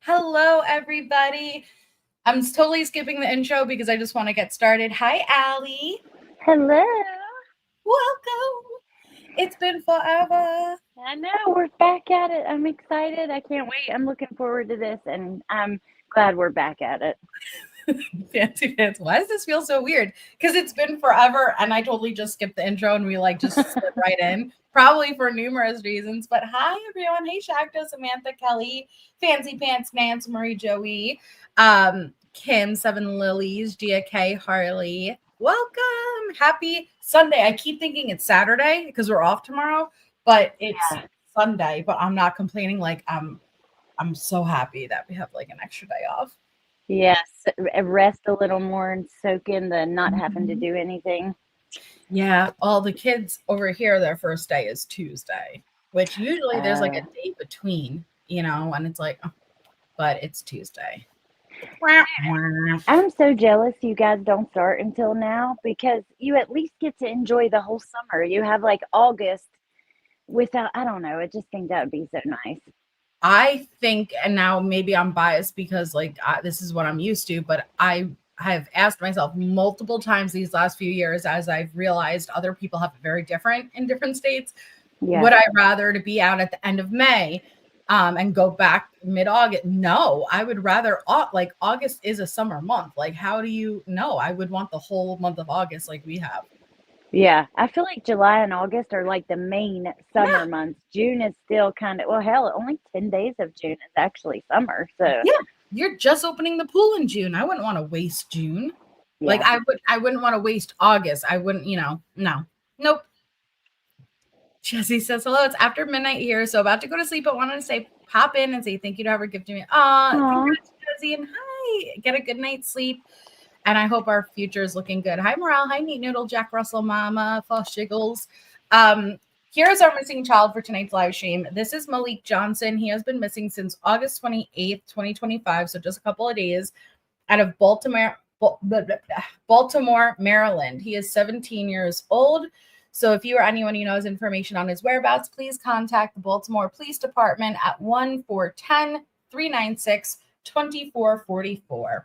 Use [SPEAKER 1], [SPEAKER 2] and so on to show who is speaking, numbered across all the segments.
[SPEAKER 1] Hello, everybody. I'm totally skipping the intro because I just want to get started. Hi, Allie.
[SPEAKER 2] Hello.
[SPEAKER 1] Welcome. It's been forever.
[SPEAKER 2] I know we're back at it. I'm excited. I can't wait. I'm looking forward to this, and I'm glad we're back at it.
[SPEAKER 1] Fancy pants. Why does this feel so weird? Because it's been forever, and I totally just skipped the intro and we just slid right in, probably for numerous reasons. But hi, everyone. Hey, Shakta, Samantha, Kelly, Fancy Pants, Nance, Marie, Joey, Kim, Seven Lilies, Gia K, Harley. Welcome. Happy Sunday. I keep thinking it's Saturday because we're off tomorrow, but it's Sunday. But I'm not complaining. I'm so happy that we have an extra day off.
[SPEAKER 2] Yes, rest a little more and soak in the not having to do anything.
[SPEAKER 1] Yeah, all the kids over here, their first day is Tuesday, which usually there's a day between, and it's but it's Tuesday.
[SPEAKER 2] I'm so jealous you guys don't start until now because you at least get to enjoy the whole summer. You have August without, I don't know, I just think that would be so nice.
[SPEAKER 1] I think, and now maybe I'm biased because this is what I'm used to, but I have asked myself multiple times these last few years as I've realized other people have it very different in different states. Yeah. Would I rather to be out at the end of May and go back mid-August? No, I would rather, August is a summer month. How do you know? I would want the whole month of August like we have.
[SPEAKER 2] Yeah, I feel like July and August are the main summer months. June is still kind of, well, hell, only 10 days of June is actually summer. So
[SPEAKER 1] yeah, you're just opening the pool in June. I wouldn't want to waste June. Yeah. I wouldn't want to waste August. I wouldn't, no. Nope. Jesse says, hello, it's after midnight here, so about to go to sleep, but wanted to say, pop in and say thank you to whoever gifted me. Congrats, Jesse, and hi. Get a good night's sleep. And I hope our future is looking good. Hi, Morale. Hi, Neat Noodle, Jack Russell, Mama, False Jiggles. Here's our missing child for tonight's live stream. This is Malik Johnson. He has been missing since August 28th, 2025, so just a couple of days, out of Baltimore, Maryland. He is 17 years old. So if you or anyone you know has information on his whereabouts, please contact the Baltimore Police Department at 1-410-396-2444.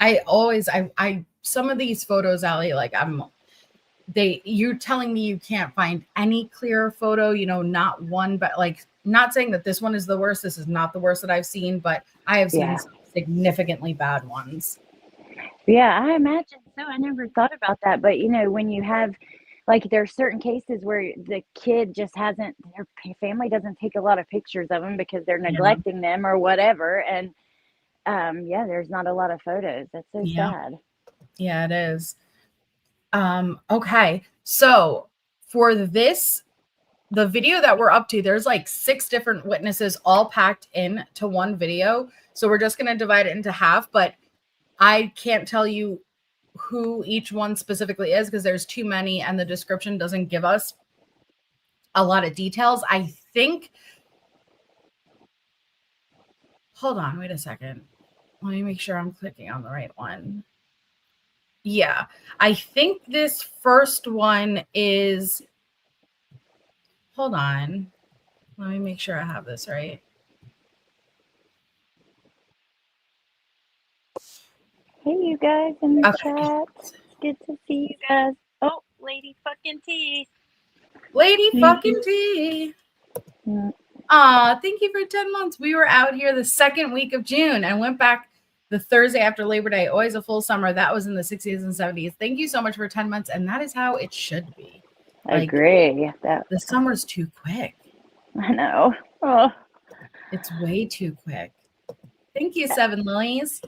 [SPEAKER 1] I some of these photos, Allie, you're telling me you can't find any clear photo, not one, but not saying that this one is the worst. This is not the worst that I've seen, but I have seen some significantly bad ones.
[SPEAKER 2] Yeah, I imagine so. I never thought about that. But, when you have, there are certain cases where the kid just their family doesn't take a lot of pictures of them because they're neglecting them or whatever. And, there's not a lot of photos. That's so sad.
[SPEAKER 1] Yeah, it is. Okay. So for the video that we're up to, there's 6 different witnesses all packed into one video. So we're just going to divide it into half, but I can't tell you who each one specifically is because there's too many and the description doesn't give us a lot of details. I think, hold on, wait a second. Let me make sure I'm clicking on the right one. Yeah, I think this first one is, hold on. Let me make sure I have this right.
[SPEAKER 2] Hey, you guys in the chat. Good to see you guys. Oh, Lady fucking T.
[SPEAKER 1] Lady fucking T. Thank you for 10 months. We were out here the second week of June and went back the Thursday after Labor Day. Always a full summer. That was in the 60s and 70s. Thank you so much for 10 months. And that is how it should be.
[SPEAKER 2] I agree.
[SPEAKER 1] The summer's too quick.
[SPEAKER 2] I know. Oh,
[SPEAKER 1] it's way too quick. Thank you, Seven Lilies.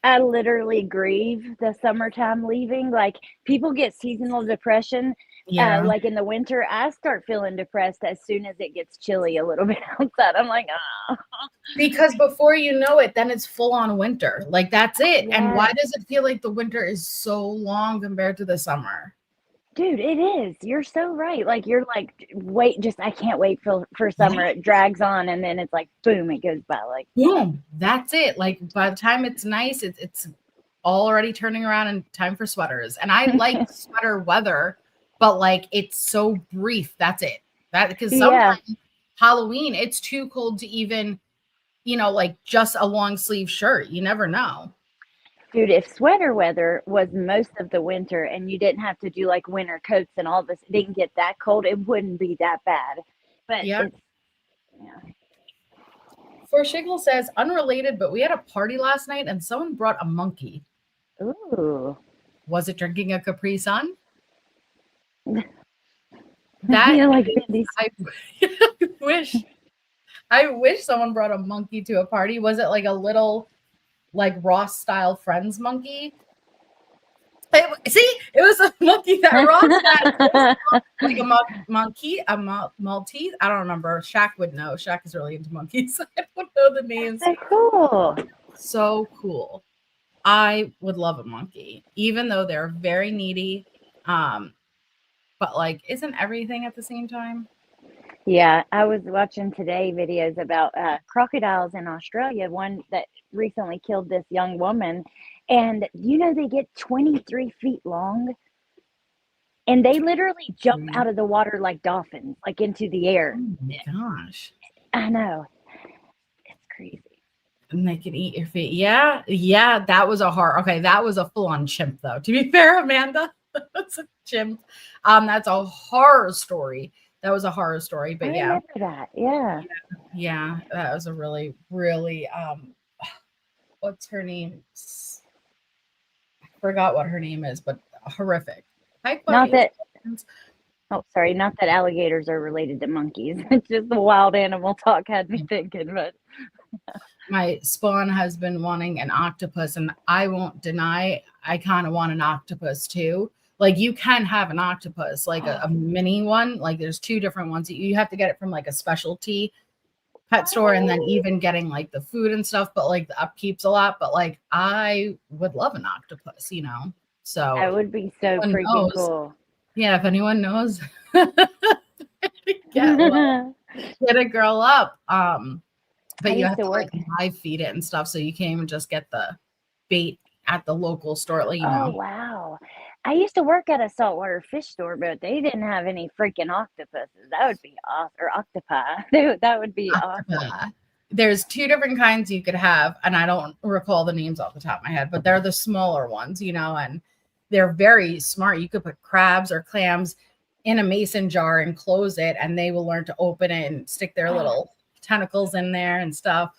[SPEAKER 2] I literally grieve the summertime leaving. People get seasonal depression. Yeah. In the winter, I start feeling depressed as soon as it gets chilly a little bit outside. I'm like, oh.
[SPEAKER 1] Because before you know it, then it's full on winter. That's it. Yeah. And why does it feel like the winter is so long compared to the summer?
[SPEAKER 2] Dude, it is. You're so right. You're I can't wait for summer. It drags on and then it's boom, it goes by.
[SPEAKER 1] Boom, that's it. By the time it's nice, it's already turning around and time for sweaters. And I like sweater weather, but it's so brief. That's it. Because sometimes Halloween, it's too cold to even like just a long sleeve shirt. You never know.
[SPEAKER 2] Dude, if sweater weather was most of the winter and you didn't have to do like winter coats and all this, it didn't get that cold, it wouldn't be that bad. But
[SPEAKER 1] Yeah.
[SPEAKER 2] it's, yeah.
[SPEAKER 1] For Shiggle says, unrelated, but we had a party last night and someone brought a monkey.
[SPEAKER 2] Ooh.
[SPEAKER 1] Was it drinking a Capri Sun? That
[SPEAKER 2] Yeah, like
[SPEAKER 1] is, I wish someone brought a monkey to a party. Was it like a little like Ross style Friends monkey? It was a monkey that Ross had. Like a monkey, Maltese. I don't remember. Shaq would know. Shaq is really into monkeys. I don't know the names.
[SPEAKER 2] That's so cool.
[SPEAKER 1] So cool. I would love a monkey, even though they're very needy. But like, isn't everything at the same time?
[SPEAKER 2] Yeah, I was watching today videos about crocodiles in Australia, one that recently killed this young woman. And they get 23 feet long and they literally jump out of the water like dolphins, like into the air.
[SPEAKER 1] Oh my gosh.
[SPEAKER 2] I know. It's crazy.
[SPEAKER 1] And they can eat your feet. Yeah. Yeah. That was that was a full on chimp, though. To be fair, Amanda, that's a chimp. That's a horror story. That was a horror story, but
[SPEAKER 2] I remember that. Yeah.
[SPEAKER 1] Yeah. That was a really, really, what's her name? I forgot what her name is, but horrific.
[SPEAKER 2] Not that alligators are related to monkeys. It's just the wild animal talk had me thinking, but
[SPEAKER 1] my spawn has been wanting an octopus, and I won't deny I kind of want an octopus too. Like you can have an octopus, like a mini one. Like there's two different ones. You have to get it from like a specialty pet store, and then even getting like the food and stuff. But like the upkeep's a lot. But like I would love an octopus, So
[SPEAKER 2] that would be so freaking cool.
[SPEAKER 1] Yeah, if anyone knows, get a girl up. But you have to like live feed it and stuff, so you can't even just get the bait at the local store. Like,
[SPEAKER 2] Oh wow! I used to work at a saltwater fish store, but they didn't have any freaking octopuses. That would be awesome, or octopi. That would be awesome.
[SPEAKER 1] There's two different kinds you could have, and I don't recall the names off the top of my head, but they're the smaller ones, and they're very smart. You could put crabs or clams in a mason jar and close it, and they will learn to open it and stick their little tentacles in there and stuff.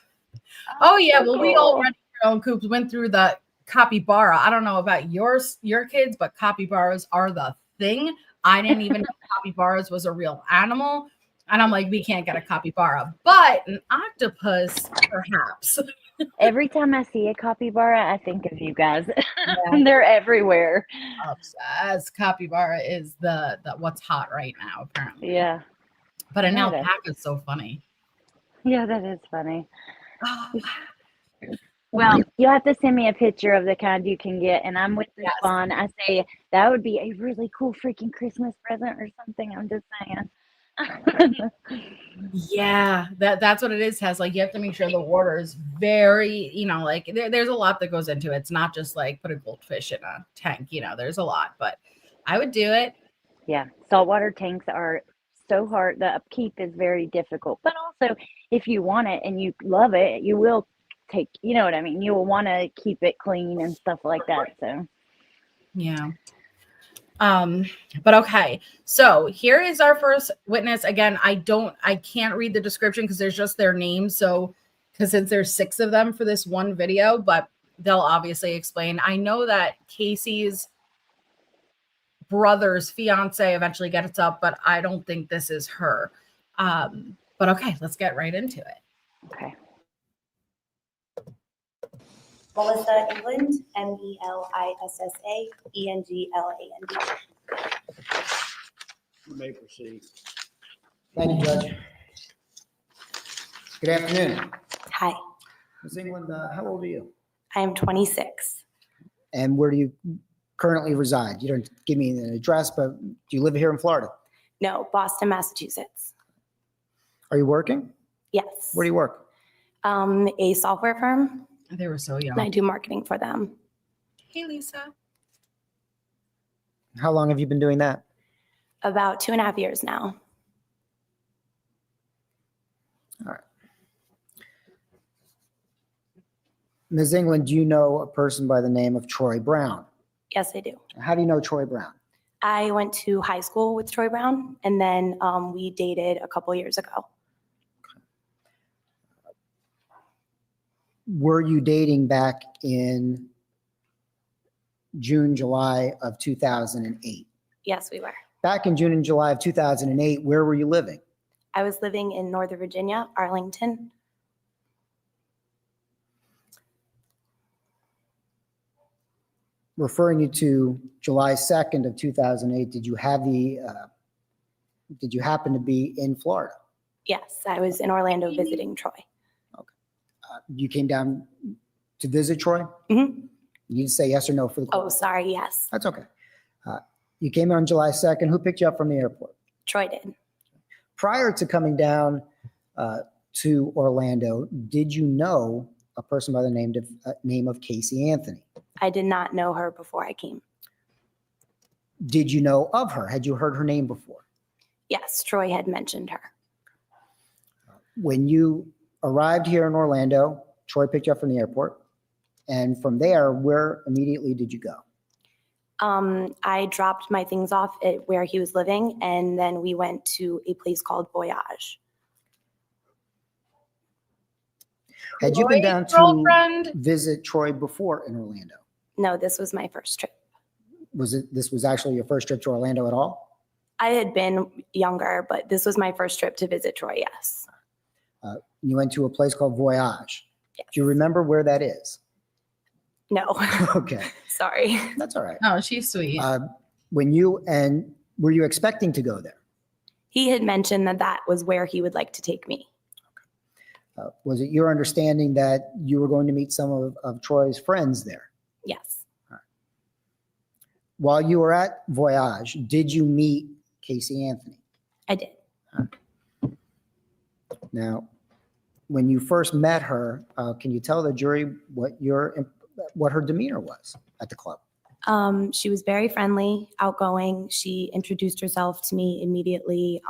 [SPEAKER 1] Oh yeah, well, we all rented our own coops, went through the capybara. I don't know about your kids, but capybaras are the thing. I didn't even know capybaras was a real animal. And I'm like, we can't get a capybara, but an octopus, perhaps.
[SPEAKER 2] Every time I see a capybara, I think of you guys. Yeah. They're everywhere.
[SPEAKER 1] Obsessed. Capybara is the what's hot right now, apparently.
[SPEAKER 2] Yeah.
[SPEAKER 1] But an alpaca is so funny.
[SPEAKER 2] Yeah, that is funny. Well, you have to send me a picture of the kind you can get, and I'm with the spawn. I say that would be a really cool freaking Christmas present or something. I'm just saying.
[SPEAKER 1] Yeah, that's what it is. Has like you have to make sure the water is very, like there's a lot that goes into it. It's not just like put a goldfish in a tank. There's a lot, but I would do it.
[SPEAKER 2] Yeah, saltwater tanks are so hard. The upkeep is very difficult, but also if you want it and you love it, you will take. You know what I mean? You will want to keep it clean and stuff like that. So,
[SPEAKER 1] yeah. But okay, so here is our first witness. Again, I can't read the description because there's just their names. So, because since there's 6 of them for this one video, but they'll obviously explain. I know that Casey's brother's fiance eventually gets up, but I don't think this is her. But okay, let's get right into it.
[SPEAKER 2] Okay.
[SPEAKER 3] Melissa England, Melissa England.
[SPEAKER 4] You may proceed. Thank you, Judge. Good afternoon.
[SPEAKER 3] Hi.
[SPEAKER 4] Ms. England, how old are you?
[SPEAKER 3] I am 26.
[SPEAKER 4] And where do you currently reside? You don't give me an address, but do you live here in Florida?
[SPEAKER 3] No, Boston, Massachusetts.
[SPEAKER 4] Are you working?
[SPEAKER 3] Yes.
[SPEAKER 4] Where do you work?
[SPEAKER 3] A software firm.
[SPEAKER 1] They were so young.
[SPEAKER 3] And I do marketing for them.
[SPEAKER 1] Hey, Lisa.
[SPEAKER 4] How long have you been doing that?
[SPEAKER 3] About 2.5 years now.
[SPEAKER 4] All right. Ms. England, do you know a person by the name of Troy Brown?
[SPEAKER 3] Yes, I do.
[SPEAKER 4] How do you know Troy Brown?
[SPEAKER 3] I went to high school with Troy Brown, and then we dated a couple years ago.
[SPEAKER 4] Were you dating back in June, July of 2008?
[SPEAKER 3] Yes, we were.
[SPEAKER 4] Back in June and July of 2008, where were you living?
[SPEAKER 3] I was living in Northern Virginia, Arlington.
[SPEAKER 4] Referring you to July 2nd of 2008, did you happen to be in Florida?
[SPEAKER 3] Yes, I was in Orlando visiting Troy.
[SPEAKER 4] You came down to visit Troy?
[SPEAKER 3] Mm-hmm.
[SPEAKER 4] You need to say yes or no for the
[SPEAKER 3] Oh, sorry, yes.
[SPEAKER 4] That's okay. You came in on July 2nd. Who picked you up from the airport?
[SPEAKER 3] Troy did.
[SPEAKER 4] Prior to coming down to Orlando, did you know a person by the name of Casey Anthony?
[SPEAKER 3] I did not know her before I came.
[SPEAKER 4] Did you know of her? Had you heard her name before?
[SPEAKER 3] Yes, Troy had mentioned her.
[SPEAKER 4] When you arrived here in Orlando, Troy picked you up from the airport. And from there, where immediately did you go?
[SPEAKER 3] I dropped my things off at where he was living, and then we went to a place called Voyage.
[SPEAKER 4] Had you been down to
[SPEAKER 1] girlfriend?
[SPEAKER 4] visit Troy before in Orlando?
[SPEAKER 3] No, this was my first trip.
[SPEAKER 4] This was actually your first trip to Orlando at all?
[SPEAKER 3] I had been younger, but this was my first trip to visit Troy, yes.
[SPEAKER 4] You went to a place called Voyage.
[SPEAKER 3] Yes.
[SPEAKER 4] Do you remember where that is?
[SPEAKER 3] No,
[SPEAKER 4] Okay,
[SPEAKER 3] sorry.
[SPEAKER 4] that's all right.
[SPEAKER 1] Oh, she's sweet.
[SPEAKER 4] Were you expecting to go there?
[SPEAKER 3] He had mentioned that that was where he would like to take me.
[SPEAKER 4] Was it your understanding that you were going to meet some of Troy's friends there?
[SPEAKER 3] Yes,
[SPEAKER 4] While you were at Voyage, did you meet Casey Anthony?
[SPEAKER 3] I did.
[SPEAKER 4] Now, when you first met her, can you tell the jury what her demeanor was at the club?
[SPEAKER 3] She was very friendly, outgoing. She introduced herself to me immediately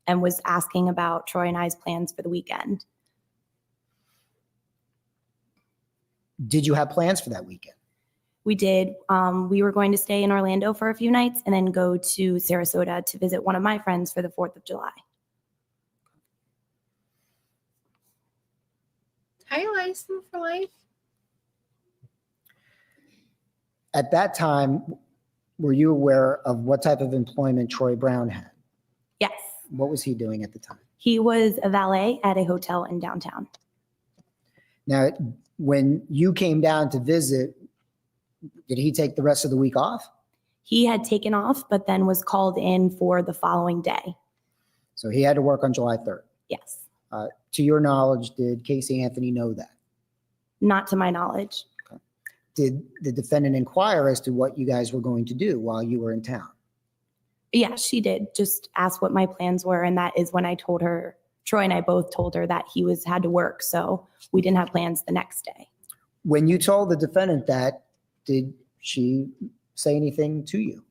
[SPEAKER 3] and was asking about Troy and I's plans for the weekend.
[SPEAKER 4] Did you have plans for that weekend?
[SPEAKER 3] We did. We were going to stay in Orlando for a few nights and then go to Sarasota to visit one of my friends for the 4th of July.
[SPEAKER 1] Hi, license for life.
[SPEAKER 4] At that time, were you aware of what type of employment Troy Brown had?
[SPEAKER 3] Yes,
[SPEAKER 4] What was he doing at the time?
[SPEAKER 3] he was a valet at a hotel in downtown.
[SPEAKER 4] Now, when you came down to visit, did he take the rest of the week off?
[SPEAKER 3] He had taken off, but then was called in for the following day.
[SPEAKER 4] So he had to work on July 3rd.
[SPEAKER 3] Yes,
[SPEAKER 4] To your knowledge, did Casey Anthony know that?
[SPEAKER 3] not to my knowledge.
[SPEAKER 4] Did the defendant inquire as to what you guys were going to do while you were in town?
[SPEAKER 3] Yeah, she did. Just ask what my plans were. And that is when I told her, Troy and I both told her that he had to work. So we didn't have plans the next day.
[SPEAKER 4] When you told the defendant that, did she say anything to you?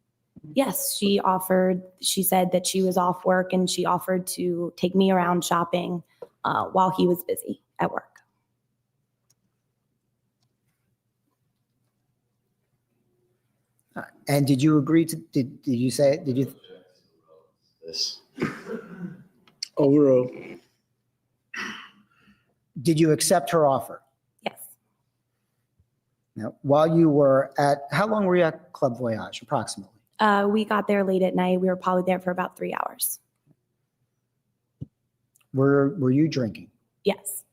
[SPEAKER 3] Yes, she said that she was off work and she offered to take me around shopping while he was busy at work.
[SPEAKER 4] And did you agree to, did you say, did you?
[SPEAKER 5] This. Overall,
[SPEAKER 4] Did you accept her offer?
[SPEAKER 3] Yes,
[SPEAKER 4] Now, while you were how long were you at Club Voyage, approximately?
[SPEAKER 3] we got there late at night. We were probably there for about 3 hours.
[SPEAKER 4] Were you drinking?
[SPEAKER 3] Yes,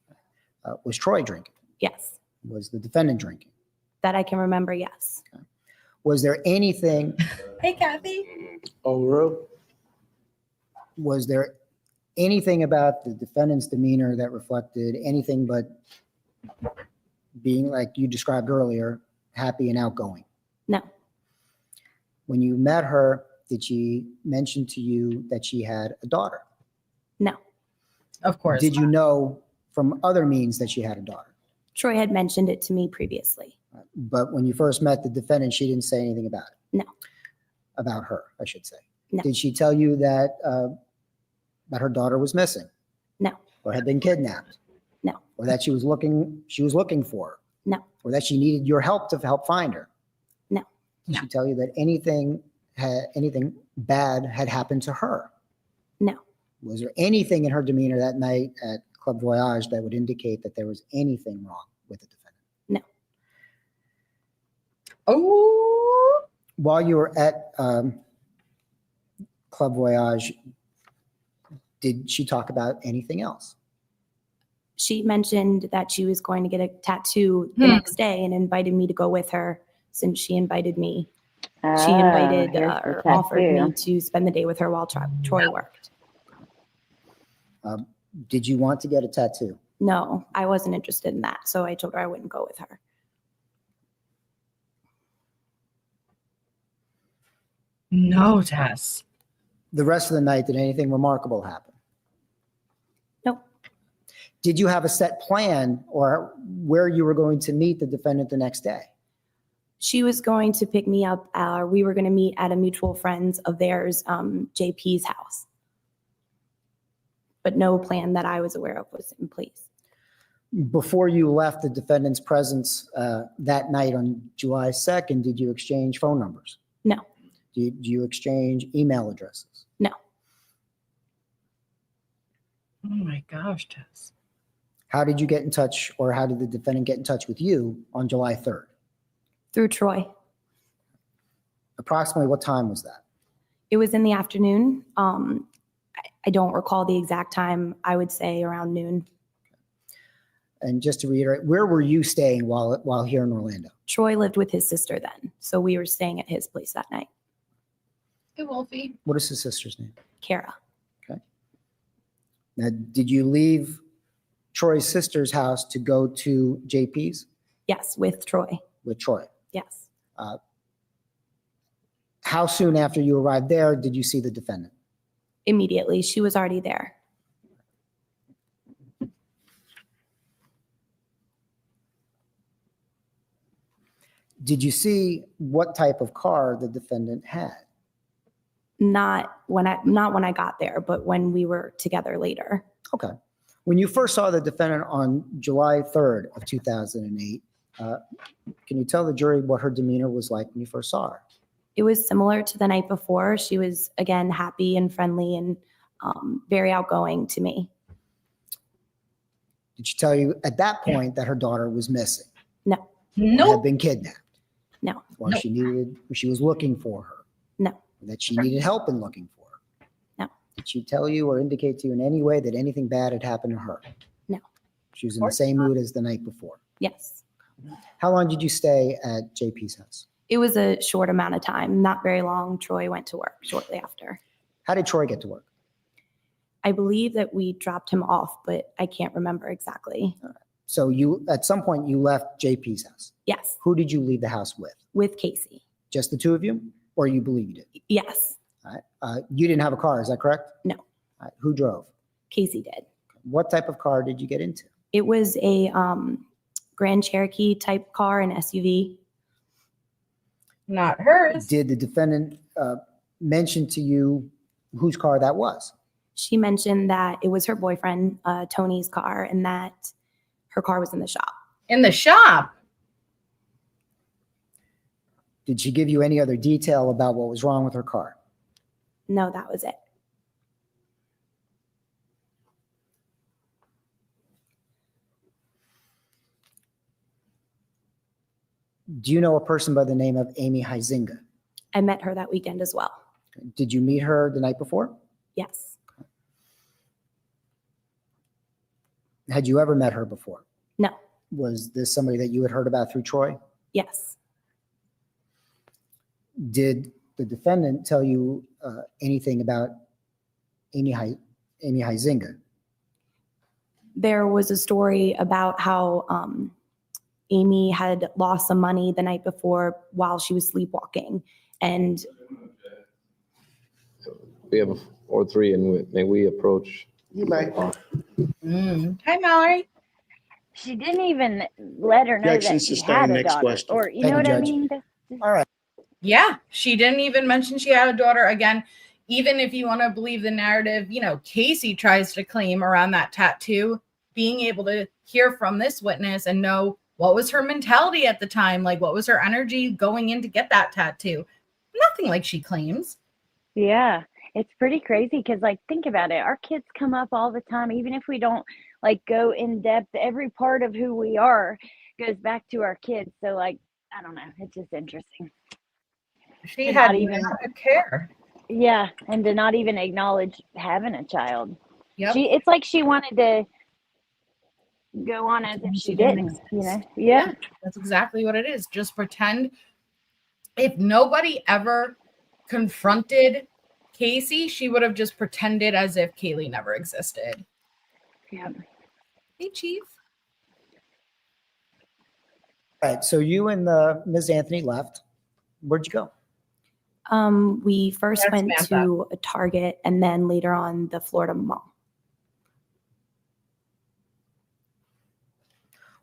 [SPEAKER 4] Was Troy drinking?
[SPEAKER 3] yes.
[SPEAKER 4] Was the defendant drinking?
[SPEAKER 3] That I can remember, yes.
[SPEAKER 4] Was there anything,
[SPEAKER 1] Hey, Kathy.
[SPEAKER 5] overall,
[SPEAKER 4] was there anything about the defendant's demeanor that reflected anything but being, like you described earlier, happy and outgoing?
[SPEAKER 3] No,
[SPEAKER 4] When you met her, did she mention to you that she had a daughter?
[SPEAKER 3] no.
[SPEAKER 1] Of course.
[SPEAKER 4] Did you know from other means that she had a daughter?
[SPEAKER 3] Troy had mentioned it to me previously.
[SPEAKER 4] But when you first met the defendant, she didn't say anything about it?
[SPEAKER 3] No.
[SPEAKER 4] About her, I should say.
[SPEAKER 3] No.
[SPEAKER 4] Did she tell you that her daughter was missing?
[SPEAKER 3] No,
[SPEAKER 4] Or had been kidnapped?
[SPEAKER 3] no,
[SPEAKER 4] Or that she was looking for her? or that she needed your help to help find her?
[SPEAKER 3] No.
[SPEAKER 4] Did she tell you that anything bad had happened to her?
[SPEAKER 3] No.
[SPEAKER 4] Was there anything in her demeanor that night at Club Voyage that would indicate that there was anything wrong with the defendant?
[SPEAKER 3] No.
[SPEAKER 1] Oh,
[SPEAKER 4] While you were at Club Voyage, did she talk about anything else?
[SPEAKER 3] She mentioned that she was going to get a tattoo the next day and invited me to go with her since she invited me. She invited or offered me to spend the day with her while Troy worked.
[SPEAKER 4] Did you want to get a tattoo?
[SPEAKER 3] No, I wasn't interested in that. So I told her I wouldn't go with her.
[SPEAKER 1] no, Tess.
[SPEAKER 4] The rest of the night, did anything remarkable happen?
[SPEAKER 3] Nope.
[SPEAKER 4] Did you have a set plan or where you were going to meet the defendant the next day?
[SPEAKER 3] She was going to pick me up. We were going to meet at a mutual friend of theirs, JP's house. But no plan that I was aware of was in place.
[SPEAKER 4] Before you left the defendant's presence that night on July 2nd, did you exchange phone numbers?
[SPEAKER 3] No.
[SPEAKER 4] Did you exchange email addresses?
[SPEAKER 3] No.
[SPEAKER 1] Oh my gosh, Tess.
[SPEAKER 4] How did you get in touch, or how did the defendant get in touch with you on July 3rd?
[SPEAKER 3] Through Troy.
[SPEAKER 4] Approximately what time was that?
[SPEAKER 3] It was in the afternoon. I don't recall the exact time. I would say around noon.
[SPEAKER 4] And just to reiterate, where were you staying while here in Orlando?
[SPEAKER 3] Troy lived with his sister then, so we were staying at his place that night.
[SPEAKER 1] Hey, Wolfie.
[SPEAKER 4] What is his sister's name?
[SPEAKER 3] Kara.
[SPEAKER 4] Okay. Now, did you leave Troy's sister's house to go to JP's?
[SPEAKER 3] Yes, with Troy.
[SPEAKER 4] With Troy.
[SPEAKER 3] Yes.
[SPEAKER 4] How soon after you arrived there did you see the defendant?
[SPEAKER 3] Immediately. She was already there.
[SPEAKER 4] Did you see what type of car the defendant had?
[SPEAKER 3] Not when I got there, but when we were together later.
[SPEAKER 4] Okay. When you first saw the defendant on July 3rd of 2008, can you tell the jury what her demeanor was like when you first saw her?
[SPEAKER 3] It was similar to the night before. She was, again, happy and friendly and very outgoing to me.
[SPEAKER 4] Did she tell you at that point that her daughter was missing?
[SPEAKER 3] No.
[SPEAKER 4] Or
[SPEAKER 1] Nope.
[SPEAKER 4] had been kidnapped?
[SPEAKER 3] No.
[SPEAKER 4] Or she was looking for her?
[SPEAKER 3] No.
[SPEAKER 4] That she needed help in looking for her?
[SPEAKER 3] No.
[SPEAKER 4] Did she tell you or indicate to you in any way that anything bad had happened to her?
[SPEAKER 3] No.
[SPEAKER 4] She was in the same mood as the night before?
[SPEAKER 3] Yes.
[SPEAKER 4] How long did you stay at JP's house?
[SPEAKER 3] It was a short amount of time, not very long. Troy went to work shortly after.
[SPEAKER 4] How did Troy get to work?
[SPEAKER 3] I believe that we dropped him off, but I can't remember exactly.
[SPEAKER 4] So at some point you left JP's house.
[SPEAKER 3] Yes,
[SPEAKER 4] Who did you leave the house with?
[SPEAKER 3] with Casey.
[SPEAKER 4] Just the two of you? Or you believe you did?
[SPEAKER 3] Yes,
[SPEAKER 4] All right. You didn't have a car, is that correct?
[SPEAKER 3] No.
[SPEAKER 4] All right. Who drove?
[SPEAKER 3] Casey did.
[SPEAKER 4] What type of car did you get into?
[SPEAKER 3] It was a Grand Cherokee type car, an SUV.
[SPEAKER 1] Not hers.
[SPEAKER 4] Did the defendant mention to you whose car that was?
[SPEAKER 3] She mentioned that it was her boyfriend, Tony's car, and that her car was in the shop.
[SPEAKER 1] In the shop.
[SPEAKER 4] Did she give you any other detail about what was wrong with her car?
[SPEAKER 3] No, that was it.
[SPEAKER 4] Do you know a person by the name of Amy Huizinga?
[SPEAKER 3] I met her that weekend as well.
[SPEAKER 4] Did you meet her the night before?
[SPEAKER 3] Yes.
[SPEAKER 4] Had you ever met her before?
[SPEAKER 3] No.
[SPEAKER 4] Was this somebody that you had heard about through Troy?
[SPEAKER 3] Yes.
[SPEAKER 4] Did the defendant tell you anything about Amy Huizinga?
[SPEAKER 3] There was a story about how Amy had lost some money the night before while she was sleepwalking. And
[SPEAKER 5] We have a 4-3, and may we approach?
[SPEAKER 6] You may.
[SPEAKER 1] Hi, Mallory.
[SPEAKER 2] She didn't even let her know
[SPEAKER 6] Objection
[SPEAKER 2] that she had
[SPEAKER 6] sustained.
[SPEAKER 2] a
[SPEAKER 6] Next
[SPEAKER 2] daughter.
[SPEAKER 6] question.
[SPEAKER 2] Or, you
[SPEAKER 4] Thank
[SPEAKER 2] know
[SPEAKER 4] you,
[SPEAKER 2] what I
[SPEAKER 4] Judge.
[SPEAKER 2] mean?
[SPEAKER 4] All right.
[SPEAKER 1] Yeah, she didn't even mention she had a daughter. Again, even if you want to believe the narrative, Casey tries to claim around that tattoo, being able to hear from this witness and know What was her mentality at the time? Like, what was her energy going in to get that tattoo? Nothing like she claims.
[SPEAKER 2] Yeah, it's pretty crazy because, like, think about it. Our kids come up all the time, even if we don't, like, go in depth. Every part of who we are goes back to our kids. So, like, I don't know. It's just interesting.
[SPEAKER 1] She
[SPEAKER 2] To
[SPEAKER 1] had
[SPEAKER 2] not even
[SPEAKER 1] not a care.
[SPEAKER 2] Yeah, and to not even acknowledge having a child.
[SPEAKER 1] Yep.
[SPEAKER 2] It's like she wanted to go on as if she didn't, you know? Yeah.
[SPEAKER 1] That's exactly what it is. Just pretend. If nobody ever confronted Casey, she would have just pretended as if Kaylee never existed.
[SPEAKER 2] Yeah.
[SPEAKER 1] Hey, Chief.
[SPEAKER 4] All right. So you and Ms. Anthony left. Where'd you go?
[SPEAKER 3] We first
[SPEAKER 1] That's
[SPEAKER 3] went
[SPEAKER 1] Samantha.
[SPEAKER 3] to a Target and then later on the Florida Mall.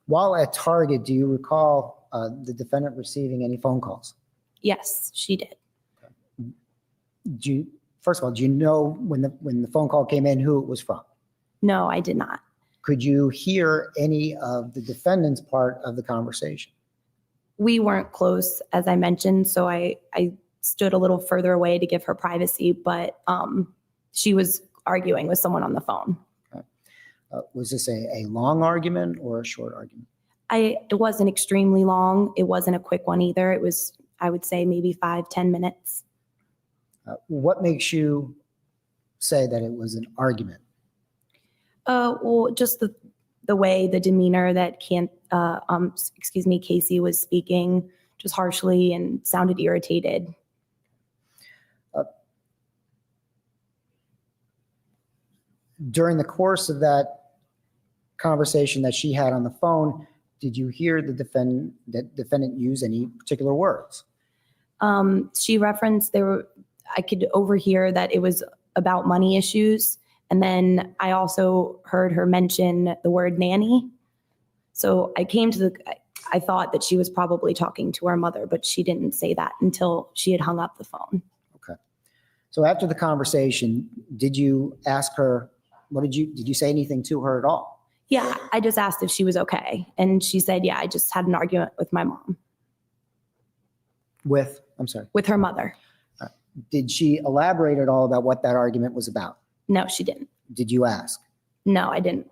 [SPEAKER 4] While at Target, do you recall the defendant receiving any phone calls?
[SPEAKER 3] Yes, she did.
[SPEAKER 4] First of all, do you know when the phone call came in who it was from?
[SPEAKER 3] No, I did not.
[SPEAKER 4] Could you hear any of the defendant's part of the conversation?
[SPEAKER 3] We weren't close, as I mentioned, so I stood a little further away to give her privacy, but she was arguing with someone on the phone.
[SPEAKER 4] Was this a long argument or a short argument?
[SPEAKER 3] It wasn't extremely long. It wasn't a quick one either. It was, I would say, maybe 5-10 minutes.
[SPEAKER 4] What makes you say that it was an argument?
[SPEAKER 3] Well, just the way, the demeanor that Casey was speaking, just harshly and sounded irritated.
[SPEAKER 4] During the course of that conversation that she had on the phone, did you hear the defendant use any particular words?
[SPEAKER 3] She referenced I could overhear that it was about money issues. And then I also heard her mention the word nanny. So I thought that she was probably talking to her mother, but she didn't say that until she had hung up the phone.
[SPEAKER 4] Okay. So after the conversation, did you ask her, did you say anything to her at all?
[SPEAKER 3] Yeah, I just asked if she was okay. And she said, yeah, I just had an argument with my mom.
[SPEAKER 4] I'm sorry.
[SPEAKER 3] With her mother.
[SPEAKER 4] Did she elaborate at all about what that argument was about?
[SPEAKER 3] No, she didn't.
[SPEAKER 4] Did you ask?
[SPEAKER 3] No, I didn't.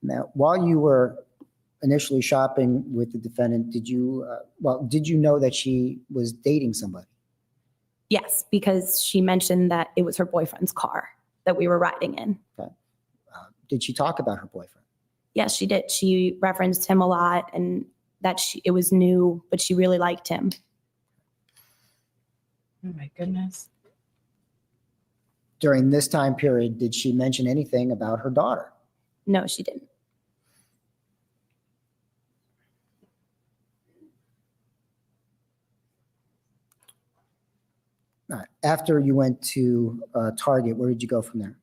[SPEAKER 4] Now, while you were initially shopping with the defendant, did you know that she was dating somebody?
[SPEAKER 3] Yes, because she mentioned that it was her boyfriend's car that we were riding in.
[SPEAKER 4] Okay. Did she talk about her boyfriend?
[SPEAKER 3] Yes, she did. She referenced him a lot and that it was new, but she really liked him.
[SPEAKER 1] Oh my goodness.
[SPEAKER 4] During this time period, did she mention anything about her daughter?
[SPEAKER 3] No, she didn't.
[SPEAKER 4] All right. After you went to Target, where did you go from there?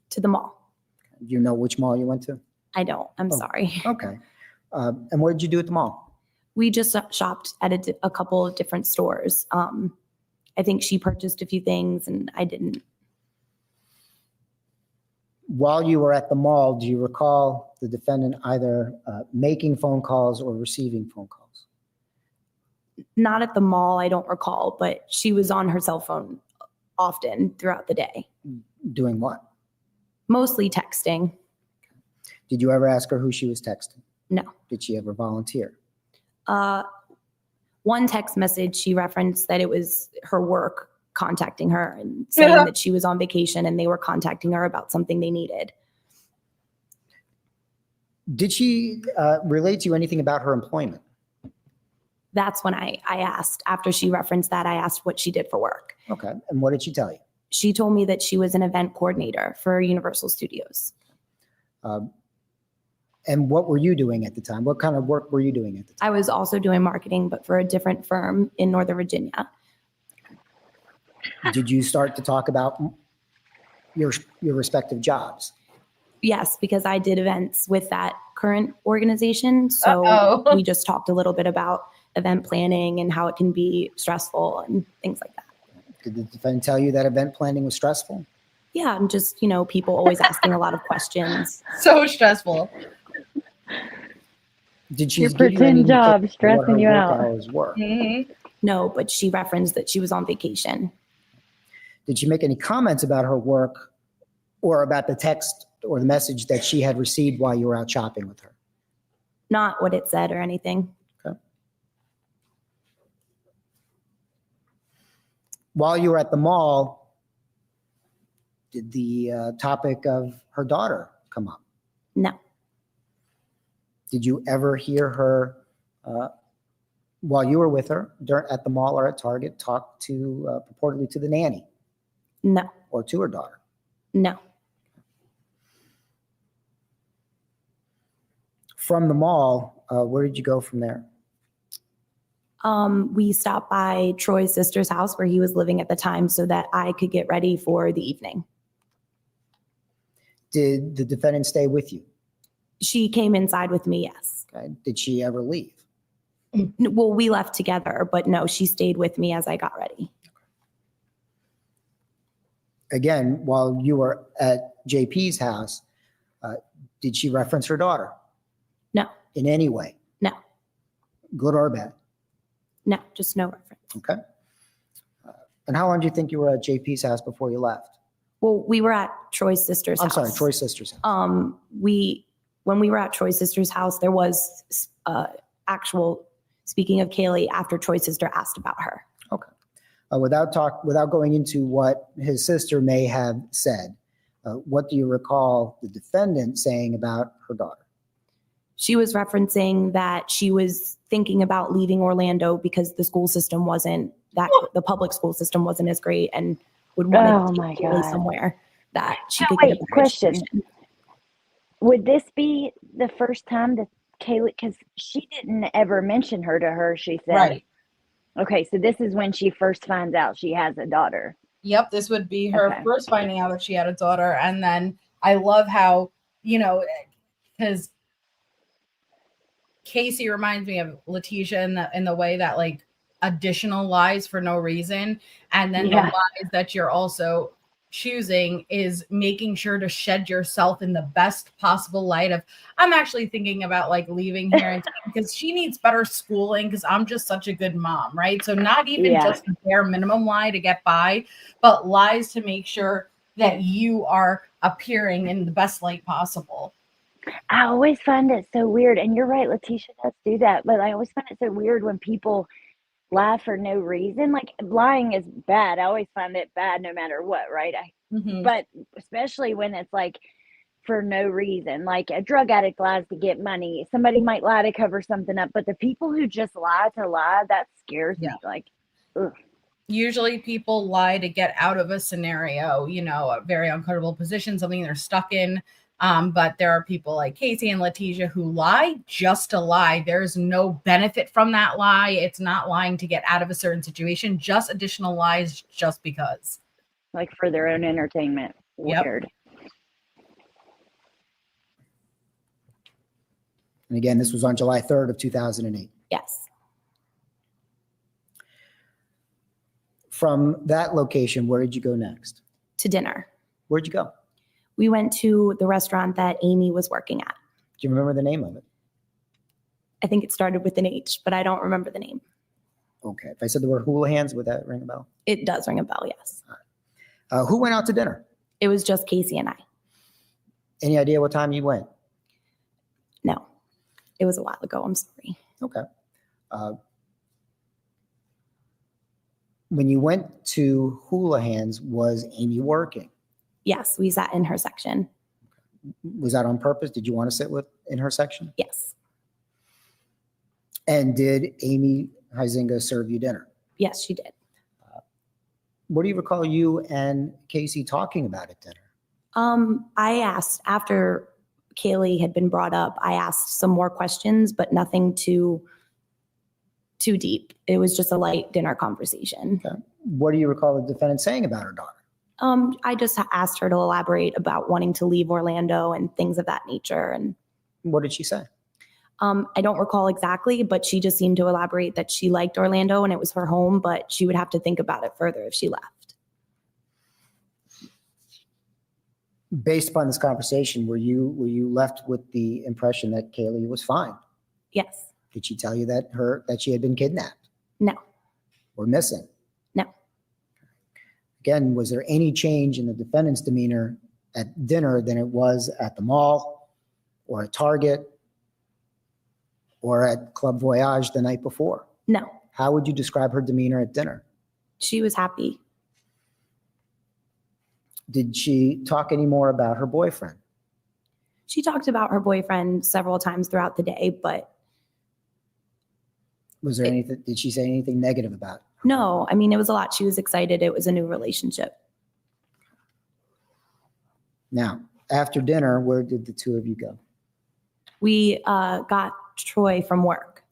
[SPEAKER 3] To the mall.
[SPEAKER 4] Do you know which mall you went to?
[SPEAKER 3] I don't. I'm sorry.
[SPEAKER 4] Okay. And what did you do at the mall?
[SPEAKER 3] We just shopped at a couple of different stores. I think she purchased a few things and I didn't.
[SPEAKER 4] While you were at the mall, do you recall the defendant either making phone calls or receiving phone calls?
[SPEAKER 3] Not at the mall, I don't recall, but she was on her cell phone often throughout the day.
[SPEAKER 4] Doing what?
[SPEAKER 3] Mostly texting.
[SPEAKER 4] Did you ever ask her who she was texting?
[SPEAKER 3] No.
[SPEAKER 4] Did she ever volunteer?
[SPEAKER 3] One text message, she referenced that it was her work contacting her and saying that she was on vacation and they were contacting her about something they needed.
[SPEAKER 4] Did she relate to you anything about her employment?
[SPEAKER 3] That's when I asked. After she referenced that, I asked what she did for work.
[SPEAKER 4] Okay. And what did she tell you?
[SPEAKER 3] She told me that she was an event coordinator for Universal Studios.
[SPEAKER 4] And what were you doing at the time? What kind of work were you doing at the time?
[SPEAKER 3] I was also doing marketing, but for a different firm in Northern Virginia.
[SPEAKER 4] Did you start to talk about your respective jobs?
[SPEAKER 3] Yes, because I did events with that current organization. So we just talked a little bit about event planning and how it can be stressful and things like that.
[SPEAKER 4] Did the defendant tell you that event planning was stressful?
[SPEAKER 3] Yeah, I'm just, people always asking a lot of questions.
[SPEAKER 1] So stressful.
[SPEAKER 4] Did she
[SPEAKER 2] Your
[SPEAKER 4] give you any
[SPEAKER 2] pretend
[SPEAKER 4] indication
[SPEAKER 2] job
[SPEAKER 4] of what her
[SPEAKER 2] stressing you
[SPEAKER 4] work
[SPEAKER 2] out.
[SPEAKER 4] hours were?
[SPEAKER 1] Mhm.
[SPEAKER 3] No, but she referenced that she was on vacation.
[SPEAKER 4] Did she make any comments about her work or about the text or the message that she had received while you were out shopping with her?
[SPEAKER 3] Not what it said or anything.
[SPEAKER 4] Okay. While you were at the mall, did the topic of her daughter come up?
[SPEAKER 3] No,
[SPEAKER 4] Did you ever hear her, while you were with her at the mall or at Target, talk to purportedly to the nanny
[SPEAKER 3] no,
[SPEAKER 4] or to her daughter?
[SPEAKER 3] no.
[SPEAKER 4] From the mall, where did you go from there?
[SPEAKER 3] We stopped by Troy's sister's house where he was living at the time so that I could get ready for the evening.
[SPEAKER 4] Did the defendant stay with you?
[SPEAKER 3] She came inside with me, yes.
[SPEAKER 4] Okay. Did she ever leave?
[SPEAKER 3] Well, we left together, but no, she stayed with me as I got ready.
[SPEAKER 4] Again, while you were at JP's house, did she reference her daughter
[SPEAKER 3] No,
[SPEAKER 4] in any way,
[SPEAKER 3] no,
[SPEAKER 4] good or bad?
[SPEAKER 3] no, just no reference.
[SPEAKER 4] Okay. And how long do you think you were at JP's house before you left?
[SPEAKER 3] Well, we were at Troy's sister's
[SPEAKER 4] I'm
[SPEAKER 3] house.
[SPEAKER 4] sorry, Troy's sister's house.
[SPEAKER 3] When we were at Troy's sister's house, there was actual, speaking of Kaylee, after Troy's sister asked about her.
[SPEAKER 4] Okay. Without going into what his sister may have said, what do you recall the defendant saying about her daughter?
[SPEAKER 3] She was referencing that she was thinking about leaving Orlando because the school system the public school system wasn't as great, and would want to take Kaylee somewhere that she could get a better
[SPEAKER 2] Question.
[SPEAKER 3] education.
[SPEAKER 2] Would this be the first time that Kaylee, because she didn't ever mention her to her, she said.
[SPEAKER 1] Right.
[SPEAKER 2] Okay, so this is when she first finds out she has a daughter.
[SPEAKER 1] Yep, this would be her
[SPEAKER 2] Okay.
[SPEAKER 1] first finding out that she had a daughter. And then I love how, because Casey reminds me of Letitia in the way that like additional lies for no reason. And then the lies that you're also choosing is making sure to shed yourself in the best possible light of, I'm actually thinking about like leaving here because she needs better schooling because I'm just such a good mom, right? So not even just the bare minimum lie to get by, but lies to make sure that you are appearing in the best light possible.
[SPEAKER 2] I always find it so weird, and you're right, Letitia does do that, but I always find it so weird when people lie for no reason. Like, lying is bad. I always find it bad no matter what, right? But especially when it's like for no reason, like a drug addict lies to get money. Somebody might lie to cover something up, but the people who just lie to lie, that scares me. Like, ugh.
[SPEAKER 1] Usually people lie to get out of a scenario, a very uncomfortable position, something they're stuck in. But there are people like Casey and Letitia who lie just to lie. There's no benefit from that lie. It's not lying to get out of a certain situation, just additional lies just because.
[SPEAKER 2] Like for their own entertainment. Weird.
[SPEAKER 1] Yep.
[SPEAKER 4] And again, this was on July 3rd of 2008.
[SPEAKER 3] Yes.
[SPEAKER 4] From that location, where did you go next?
[SPEAKER 3] To dinner.
[SPEAKER 4] Where'd you go?
[SPEAKER 3] We went to the restaurant that Amy was working at.
[SPEAKER 4] Do you remember the name of it?
[SPEAKER 3] I think it started with an H, but I don't remember the name.
[SPEAKER 4] Okay. If I said the word Houlihan's, would that ring a bell?
[SPEAKER 3] It does ring a bell, yes.
[SPEAKER 4] Who went out to dinner?
[SPEAKER 3] It was just Casey and I.
[SPEAKER 4] Any idea what time you went?
[SPEAKER 3] No, it was a while ago. I'm sorry.
[SPEAKER 4] Okay. When you went to Houlihan's, was Amy working?
[SPEAKER 3] Yes, we sat in her section.
[SPEAKER 4] Was that on purpose? Did you want to sit in her section?
[SPEAKER 3] Yes.
[SPEAKER 4] And did Amy Huizinga serve you dinner?
[SPEAKER 3] Yes, she did.
[SPEAKER 4] What do you recall you and Casey talking about at dinner?
[SPEAKER 3] I asked, after Kaylee had been brought up, I asked some more questions, but nothing too deep. It was just a light dinner conversation.
[SPEAKER 4] Okay. What do you recall the defendant saying about her daughter?
[SPEAKER 3] I just asked her to elaborate about wanting to leave Orlando and things of that nature. And
[SPEAKER 4] what did she say?
[SPEAKER 3] I don't recall exactly, but she just seemed to elaborate that she liked Orlando and it was her home, but she would have to think about it further if she left.
[SPEAKER 4] Based upon this conversation, were you left with the impression that Kaylee was fine?
[SPEAKER 3] Yes.
[SPEAKER 4] Did she tell you that she had been kidnapped
[SPEAKER 3] No.
[SPEAKER 4] or missing?
[SPEAKER 3] No.
[SPEAKER 4] Again, was there any change in the defendant's demeanor at dinner than it was at the mall or at Target or at Club Voyage the night before?
[SPEAKER 3] No.
[SPEAKER 4] How would you describe her demeanor at dinner?
[SPEAKER 3] She was happy.
[SPEAKER 4] Did she talk any more about her boyfriend?
[SPEAKER 3] She talked about her boyfriend several times throughout the day, but
[SPEAKER 4] Was there anything, did she say anything negative about it?
[SPEAKER 3] no, I mean, it was a lot. She was excited. It was a new relationship.
[SPEAKER 4] Now, after dinner, where did the two of you go?
[SPEAKER 3] We got Troy from work.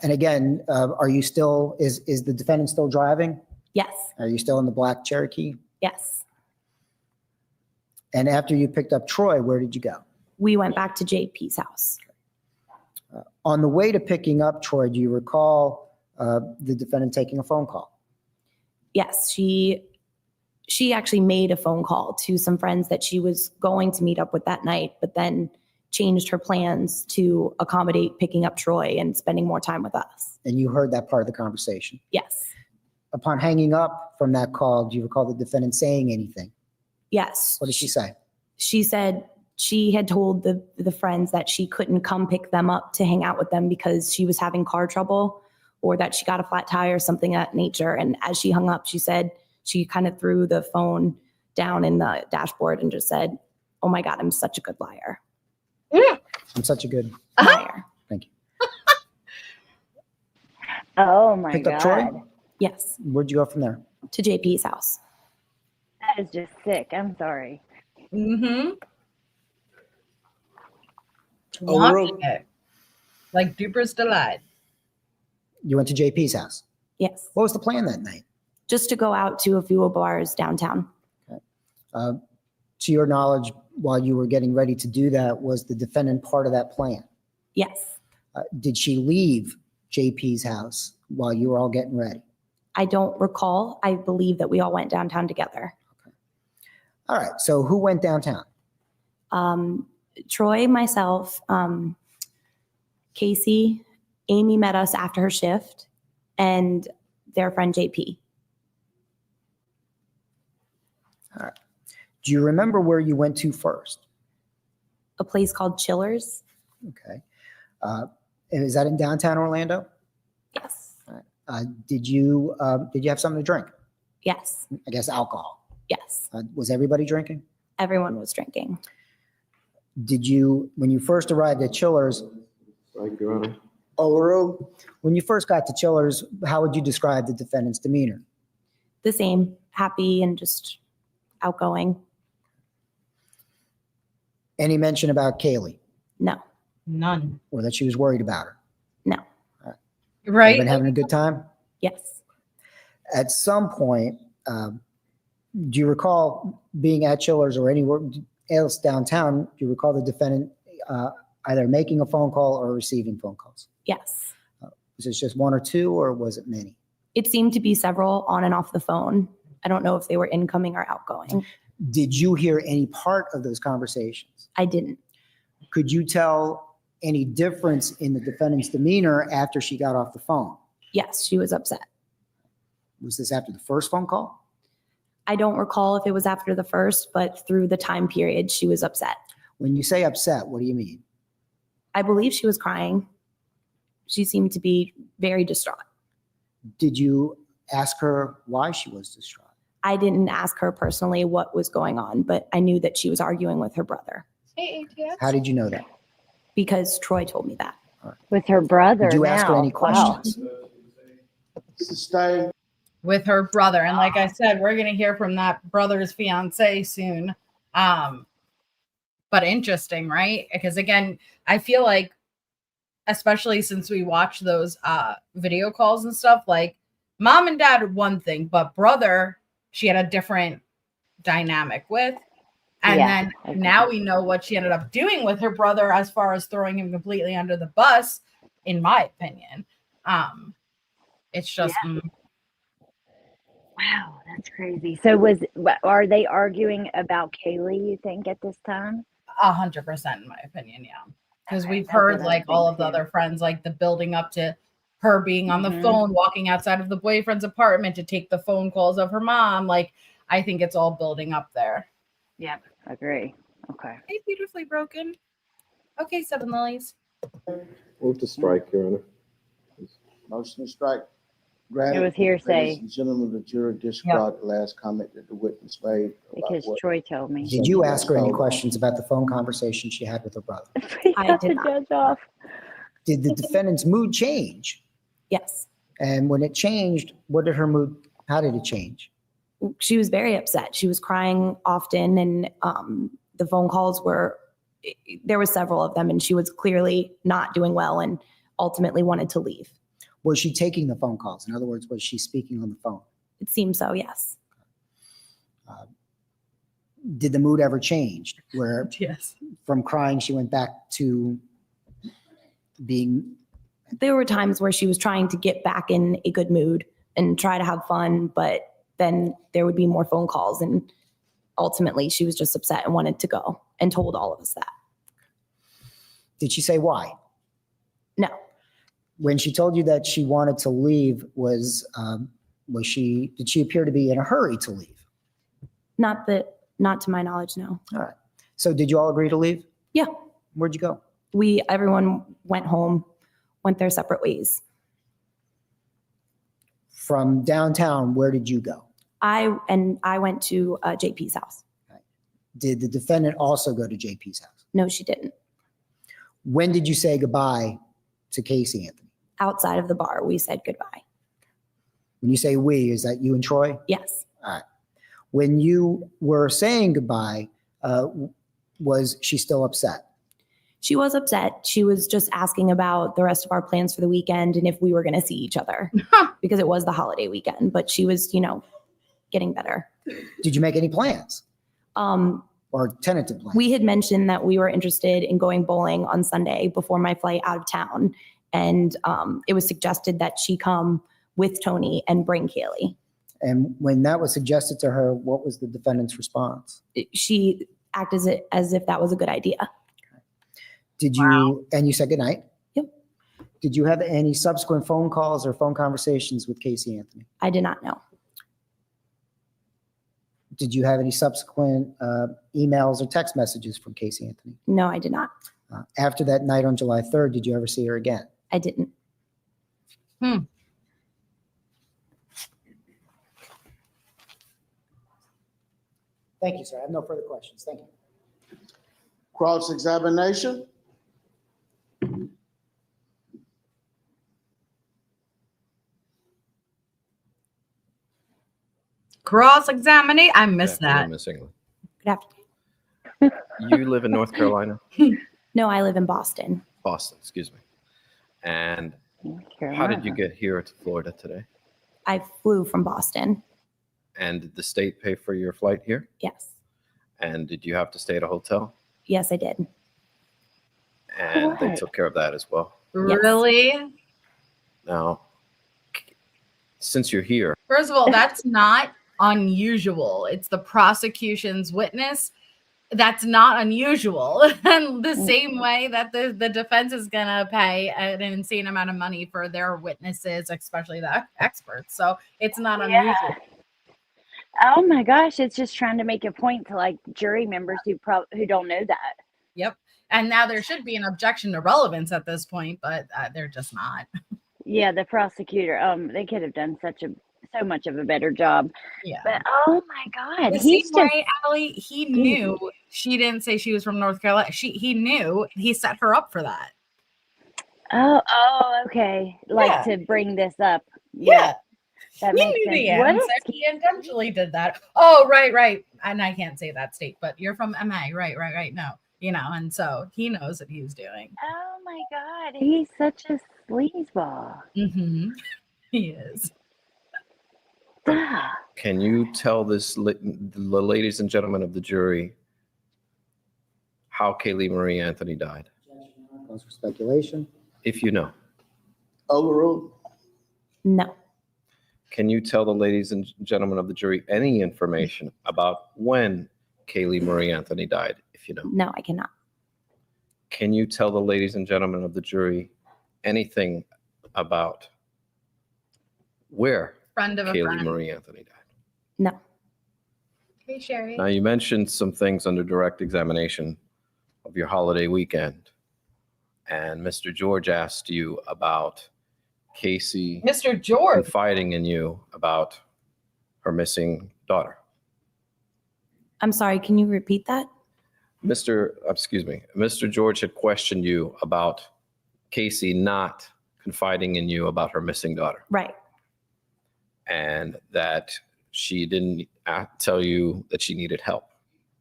[SPEAKER 4] And again, are you still, is the defendant still driving?
[SPEAKER 3] Yes.
[SPEAKER 4] Are you still in the black Cherokee?
[SPEAKER 3] Yes.
[SPEAKER 4] And after you picked up Troy, where did you go?
[SPEAKER 3] We went back to JP's house.
[SPEAKER 4] On the way to picking up Troy, do you recall the defendant taking a phone call?
[SPEAKER 3] Yes, she actually made a phone call to some friends that she was going to meet up with that night, but then changed her plans to accommodate picking up Troy and spending more time with us.
[SPEAKER 4] And you heard that part of the conversation.
[SPEAKER 3] Yes.
[SPEAKER 4] Upon hanging up from that call, do you recall the defendant saying anything?
[SPEAKER 3] Yes.
[SPEAKER 4] What did she say?
[SPEAKER 3] She said she had told the friends that she couldn't come pick them up to hang out with them because she was having car trouble or that she got a flat tire or something of that nature. And as she hung up, she said she kind of threw the phone down in the dashboard and just said, "Oh my God, I'm such a good liar."
[SPEAKER 4] I'm such a good
[SPEAKER 3] Liar.
[SPEAKER 4] Thank you.
[SPEAKER 2] Oh my
[SPEAKER 4] Picked
[SPEAKER 2] God.
[SPEAKER 4] up Troy?
[SPEAKER 3] Yes.
[SPEAKER 4] Where'd you go from there?
[SPEAKER 3] To JP's house.
[SPEAKER 2] That is just sick. I'm sorry.
[SPEAKER 1] Mm-hmm.
[SPEAKER 5] Oh,
[SPEAKER 1] Wanting it. Like duper's delight.
[SPEAKER 4] You went to JP's house.
[SPEAKER 3] Yes.
[SPEAKER 4] What was the plan that night?
[SPEAKER 3] Just to go out to a few bars downtown.
[SPEAKER 4] To your knowledge, while you were getting ready to do that, was the defendant part of that plan?
[SPEAKER 3] Yes.
[SPEAKER 4] Did she leave JP's house while you were all getting ready?
[SPEAKER 3] I don't recall. I believe that we all went downtown together.
[SPEAKER 4] All right. So who went downtown?
[SPEAKER 3] Troy, myself, Casey, Amy met us after her shift, and their friend JP.
[SPEAKER 4] All right. Do you remember where you went to first?
[SPEAKER 3] A place called Chillers.
[SPEAKER 4] Okay. Is that in downtown Orlando?
[SPEAKER 3] Yes.
[SPEAKER 4] Did you have something to drink?
[SPEAKER 3] Yes.
[SPEAKER 4] I guess alcohol.
[SPEAKER 3] Yes.
[SPEAKER 4] Was everybody drinking?
[SPEAKER 3] Everyone was drinking.
[SPEAKER 4] Did you, when you first arrived at Chillers,
[SPEAKER 5] Right, Your Honor.
[SPEAKER 4] when you first got to Chillers, how would you describe the defendant's demeanor?
[SPEAKER 3] The same, happy and just outgoing.
[SPEAKER 4] Any mention about Kaylee
[SPEAKER 3] No.
[SPEAKER 1] None.
[SPEAKER 4] or that she was worried about her?
[SPEAKER 3] No.
[SPEAKER 1] Right?
[SPEAKER 4] Been having a good time?
[SPEAKER 3] Yes.
[SPEAKER 4] At some point, do you recall being at Chillers or anywhere else downtown, do you recall the defendant either making a phone call or receiving phone calls?
[SPEAKER 3] Yes.
[SPEAKER 4] Was it just one or two, or was it many?
[SPEAKER 3] It seemed to be several on and off the phone. I don't know if they were incoming or outgoing.
[SPEAKER 4] Did you hear any part of those conversations?
[SPEAKER 3] I didn't.
[SPEAKER 4] Could you tell any difference in the defendant's demeanor after she got off the phone?
[SPEAKER 3] Yes, she was upset.
[SPEAKER 4] Was this after the first phone call?
[SPEAKER 3] I don't recall if it was after the first, but through the time period, she was upset.
[SPEAKER 4] When you say upset, what do you mean?
[SPEAKER 3] I believe she was crying. She seemed to be very distraught.
[SPEAKER 4] Did you ask her why she was distraught?
[SPEAKER 3] I didn't ask her personally what was going on, but I knew that she was arguing with her brother
[SPEAKER 1] Hey, ATX.
[SPEAKER 4] How did you know that?
[SPEAKER 3] because Troy told me that.
[SPEAKER 2] With her brother.
[SPEAKER 4] Did you ask her
[SPEAKER 2] now.
[SPEAKER 4] any
[SPEAKER 2] Wow.
[SPEAKER 4] questions?
[SPEAKER 1] With her brother. And like I said, we're going to hear from that brother's fiance soon. But interesting, right? Because again, I feel like, especially since we watch those video calls and stuff, like mom and dad are one thing, but brother, she had a different dynamic with. And
[SPEAKER 2] Yeah,
[SPEAKER 1] then now we know what she ended up doing with her brother as far as throwing him completely under the bus, in my opinion. It's just
[SPEAKER 2] Wow, that's crazy. So are they arguing about Kaylee, you think, at this time?
[SPEAKER 1] 100% in my opinion. Yeah. Because we've
[SPEAKER 2] That's
[SPEAKER 1] heard
[SPEAKER 2] what I
[SPEAKER 1] like all
[SPEAKER 2] think
[SPEAKER 1] of the
[SPEAKER 2] too.
[SPEAKER 1] other friends, like the building up to her being on the
[SPEAKER 2] Mhm.
[SPEAKER 1] phone, walking outside of the boyfriend's apartment to take the phone calls of her mom. Like, I think it's all building up there.
[SPEAKER 2] Yep, agree. Okay.
[SPEAKER 1] Hey, beautifully broken. Okay, Seven Lilies.
[SPEAKER 5] Move to strike, Your Honor.
[SPEAKER 6] Motion to strike.
[SPEAKER 2] It
[SPEAKER 6] Granted.
[SPEAKER 2] was hearsay.
[SPEAKER 6] Ladies and gentlemen of the jury, disregard the last comment that the witness made about
[SPEAKER 2] Because
[SPEAKER 6] what.
[SPEAKER 2] Troy told me.
[SPEAKER 4] Did you ask her any questions about the phone conversation she had with her brother?
[SPEAKER 3] I did
[SPEAKER 2] The
[SPEAKER 3] not.
[SPEAKER 2] judge off.
[SPEAKER 4] Did the defendant's mood change?
[SPEAKER 3] Yes.
[SPEAKER 4] And when it changed, how did it change?
[SPEAKER 3] She was very upset. She was crying often, and the phone calls there were several of them, and she was clearly not doing well and ultimately wanted to leave.
[SPEAKER 4] Was she taking the phone calls? In other words, was she speaking on the phone?
[SPEAKER 3] It seemed so, yes.
[SPEAKER 4] Did the mood ever change where
[SPEAKER 1] Yes.
[SPEAKER 4] from crying she went back to being?
[SPEAKER 3] There were times where she was trying to get back in a good mood and try to have fun, but then there would be more phone calls, and ultimately she was just upset and wanted to go and told all of us that.
[SPEAKER 4] Did she say why?
[SPEAKER 3] No.
[SPEAKER 4] When she told you that she wanted to leave, did she appear to be in a hurry to leave?
[SPEAKER 3] Not to my knowledge, no.
[SPEAKER 4] All right. So did you all agree to leave?
[SPEAKER 3] Yeah.
[SPEAKER 4] Where'd you go?
[SPEAKER 3] Everyone went home, went their separate ways.
[SPEAKER 4] From downtown, where did you go?
[SPEAKER 3] I went to JP's house.
[SPEAKER 4] Did the defendant also go to JP's house?
[SPEAKER 3] No, she didn't.
[SPEAKER 4] When did you say goodbye to Casey Anthony?
[SPEAKER 3] Outside of the bar, we said goodbye.
[SPEAKER 4] When you say we, is that you and Troy?
[SPEAKER 3] Yes.
[SPEAKER 4] All right. When you were saying goodbye, was she still upset?
[SPEAKER 3] She was upset. She was just asking about the rest of our plans for the weekend and if we were going to see each other because it was the holiday weekend, but she was, getting better.
[SPEAKER 4] Did you make any plans or tentative plans?
[SPEAKER 3] We had mentioned that we were interested in going bowling on Sunday before my flight out of town. And it was suggested that she come with Tony and bring Kaylee.
[SPEAKER 4] And when that was suggested to her, what was the defendant's response?
[SPEAKER 3] She acted as if that was a good idea.
[SPEAKER 4] Did you, and you said goodnight?
[SPEAKER 3] Yep.
[SPEAKER 4] Did you have any subsequent phone calls or phone conversations with Casey Anthony?
[SPEAKER 3] I did not know.
[SPEAKER 4] Did you have any subsequent emails or text messages from Casey Anthony?
[SPEAKER 3] No, I did not.
[SPEAKER 4] After that night on July 3rd, did you ever see her again?
[SPEAKER 3] I didn't.
[SPEAKER 4] Thank you, sir. I have no further questions. Thank you.
[SPEAKER 6] Cross-examination.
[SPEAKER 1] Cross-examinate. I missed that.
[SPEAKER 7] Miss England.
[SPEAKER 3] Good afternoon.
[SPEAKER 7] You live in North Carolina?
[SPEAKER 3] No, I live in Boston.
[SPEAKER 7] Boston, excuse me. And
[SPEAKER 2] North
[SPEAKER 7] how did
[SPEAKER 2] Carolina.
[SPEAKER 7] you get here to Florida today?
[SPEAKER 3] I flew from Boston.
[SPEAKER 7] And did the state pay for your flight here?
[SPEAKER 3] Yes.
[SPEAKER 7] And did you have to stay at a hotel?
[SPEAKER 3] Yes, I did.
[SPEAKER 7] And they
[SPEAKER 2] What?
[SPEAKER 7] took care of that as well.
[SPEAKER 3] Yes.
[SPEAKER 1] Really?
[SPEAKER 7] Now, since you're here,
[SPEAKER 1] First of all, that's not unusual. It's the prosecution's witness. That's not unusual. And the same way that the defense is going to pay an insane amount of money for their witnesses, especially the experts. So it's not unusual.
[SPEAKER 2] Oh my gosh, it's just trying to make a point to like jury members who don't know that.
[SPEAKER 1] Yep. And now there should be an objection to relevance at this point, but they're just not.
[SPEAKER 2] Yeah, the prosecutor, they could have done so much of a better job.
[SPEAKER 1] Yeah.
[SPEAKER 2] But oh my God,
[SPEAKER 1] The
[SPEAKER 2] he's
[SPEAKER 1] same
[SPEAKER 2] just
[SPEAKER 1] way, Allie, he knew she didn't say she was from North Carolina. He knew he set her up for that.
[SPEAKER 2] okay. Like to bring this up.
[SPEAKER 1] Yeah.
[SPEAKER 2] That
[SPEAKER 1] He
[SPEAKER 2] makes
[SPEAKER 1] knew
[SPEAKER 2] sense.
[SPEAKER 1] the
[SPEAKER 2] What
[SPEAKER 1] answer. He intentionally did that. Oh, right. And I can't say that state, but you're from MA. Right. No, and so he knows what he was doing.
[SPEAKER 2] Oh my God, he's such a sleazeball.
[SPEAKER 1] Mm-hmm. He is.
[SPEAKER 7] can you tell the ladies and gentlemen of the jury how Kaylee Marie Anthony died?
[SPEAKER 4] Calls for speculation.
[SPEAKER 7] If you know.
[SPEAKER 6] Overruled.
[SPEAKER 3] No.
[SPEAKER 7] Can you tell the ladies and gentlemen of the jury any information about when Kaylee Marie Anthony died, if you know?
[SPEAKER 3] No, I cannot.
[SPEAKER 7] can you tell the ladies and gentlemen of the jury anything about where
[SPEAKER 1] Friend of a
[SPEAKER 7] Kaylee
[SPEAKER 1] friend.
[SPEAKER 7] Marie Anthony died?
[SPEAKER 3] No.
[SPEAKER 1] Hey, Sherry.
[SPEAKER 7] Now, you mentioned some things under direct examination of your holiday weekend, and Mr. George asked you about Casey
[SPEAKER 1] Mr. George.
[SPEAKER 7] confiding in you about her missing daughter.
[SPEAKER 3] I'm sorry, can you repeat that?
[SPEAKER 7] Mr. George had questioned you about Casey not confiding in you about her missing daughter,
[SPEAKER 3] Right.
[SPEAKER 7] and that she didn't tell you that she needed help.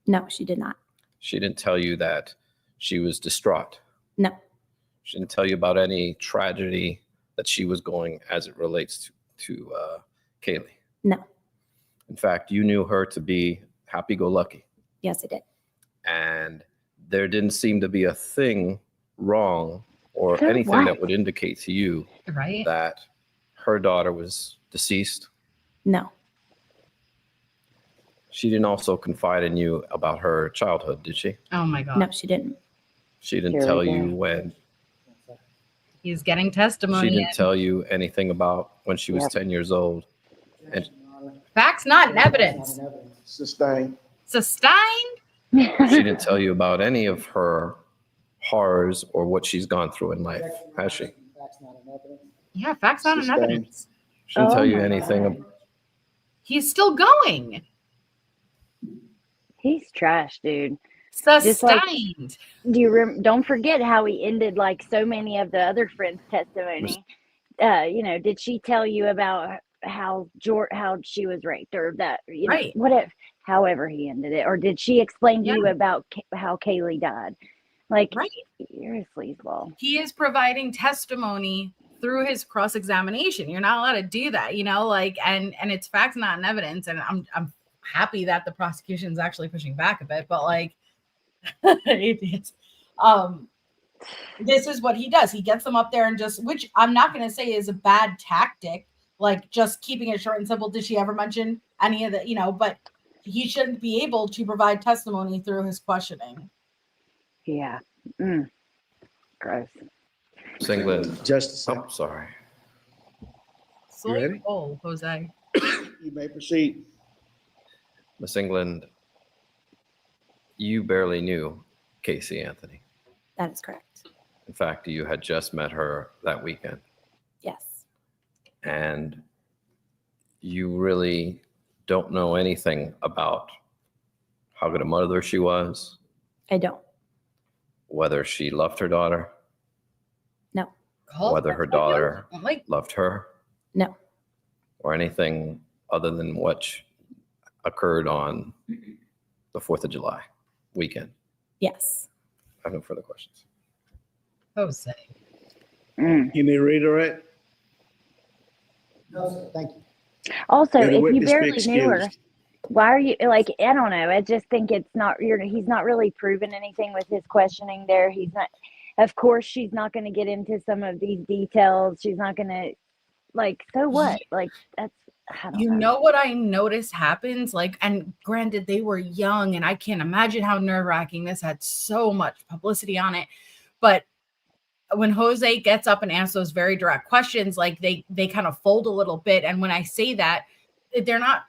[SPEAKER 3] No, she did not.
[SPEAKER 7] She didn't tell you that she was distraught.
[SPEAKER 3] No.
[SPEAKER 7] She didn't tell you about any tragedy that she was going as it relates to Kaylee.
[SPEAKER 3] No.
[SPEAKER 7] In fact, you knew her to be happy-go-lucky,
[SPEAKER 3] Yes, I did.
[SPEAKER 7] and there didn't seem to be a thing wrong or
[SPEAKER 2] So
[SPEAKER 7] anything
[SPEAKER 2] what?
[SPEAKER 7] that would indicate to you
[SPEAKER 1] Right?
[SPEAKER 7] that her daughter was deceased.
[SPEAKER 3] No.
[SPEAKER 7] She didn't also confide in you about her childhood, did she?
[SPEAKER 1] Oh my God.
[SPEAKER 3] No, she didn't.
[SPEAKER 7] She didn't
[SPEAKER 2] Here we
[SPEAKER 7] tell
[SPEAKER 2] go.
[SPEAKER 7] you when.
[SPEAKER 1] He's getting testimony.
[SPEAKER 7] She didn't tell you anything about when she was
[SPEAKER 2] Yep.
[SPEAKER 7] 10 years old. And
[SPEAKER 1] Facts, not in evidence.
[SPEAKER 6] Sustained.
[SPEAKER 1] Sustained?
[SPEAKER 7] she didn't tell you about any of her horrors or what she's gone through in life, has she?
[SPEAKER 1] Yeah, facts, not in
[SPEAKER 6] Sustained.
[SPEAKER 1] evidence.
[SPEAKER 7] She didn't
[SPEAKER 2] Oh
[SPEAKER 7] tell you
[SPEAKER 2] my
[SPEAKER 7] anything.
[SPEAKER 2] God.
[SPEAKER 1] He's still going.
[SPEAKER 2] He's trash, dude.
[SPEAKER 1] Sustained.
[SPEAKER 2] Don't forget how he ended like so many of the other friends' testimony. Did she tell you about how she was raped, or that,
[SPEAKER 1] Right.
[SPEAKER 2] however he ended it, or did she explain to you about how Kaylee died? Like,
[SPEAKER 1] Right.
[SPEAKER 2] you're a sleazeball.
[SPEAKER 1] He is providing testimony through his cross-examination. You're not allowed to do that, and it's facts, not in evidence. And I'm happy that the prosecution is actually pushing back a bit, but this is what he does. He gets them up there and which I'm not going to say is a bad tactic, like just keeping it short and simple. Did she ever mention any of the, but he shouldn't be able to provide testimony through his questioning.
[SPEAKER 2] Yeah. Gross.
[SPEAKER 7] England.
[SPEAKER 6] Just a second.
[SPEAKER 7] I'm sorry.
[SPEAKER 1] Slow
[SPEAKER 6] You
[SPEAKER 1] your
[SPEAKER 6] ready?
[SPEAKER 1] roll, Jose.
[SPEAKER 6] You may proceed.
[SPEAKER 7] Miss England, you barely knew Casey Anthony.
[SPEAKER 3] That is correct.
[SPEAKER 7] In fact, you had just met her that weekend,
[SPEAKER 3] Yes.
[SPEAKER 7] and you really don't know anything about how good a mother she was,
[SPEAKER 3] I don't.
[SPEAKER 7] whether she loved her daughter,
[SPEAKER 3] No.
[SPEAKER 7] whether her daughter loved her,
[SPEAKER 3] No.
[SPEAKER 7] or anything other than what occurred on the 4th of July weekend.
[SPEAKER 3] Yes.
[SPEAKER 7] I have no further questions.
[SPEAKER 1] Jose.
[SPEAKER 6] You may redirect.
[SPEAKER 4] No, sir. Thank you.
[SPEAKER 2] Also,
[SPEAKER 6] And the
[SPEAKER 2] if you
[SPEAKER 6] witness be
[SPEAKER 2] barely knew her,
[SPEAKER 6] excused.
[SPEAKER 2] why are you I don't know. I just think he's not really proven anything with his questioning there. He's not, of course, she's not going to get into some of these details. She's not going to, so what? That's, I don't know.
[SPEAKER 1] What I noticed happens, and granted, they were young, and I can't imagine how nerve-wracking this had so much publicity on it. But when Jose gets up and asks those very direct questions, they kind of fold a little bit. And when I say that,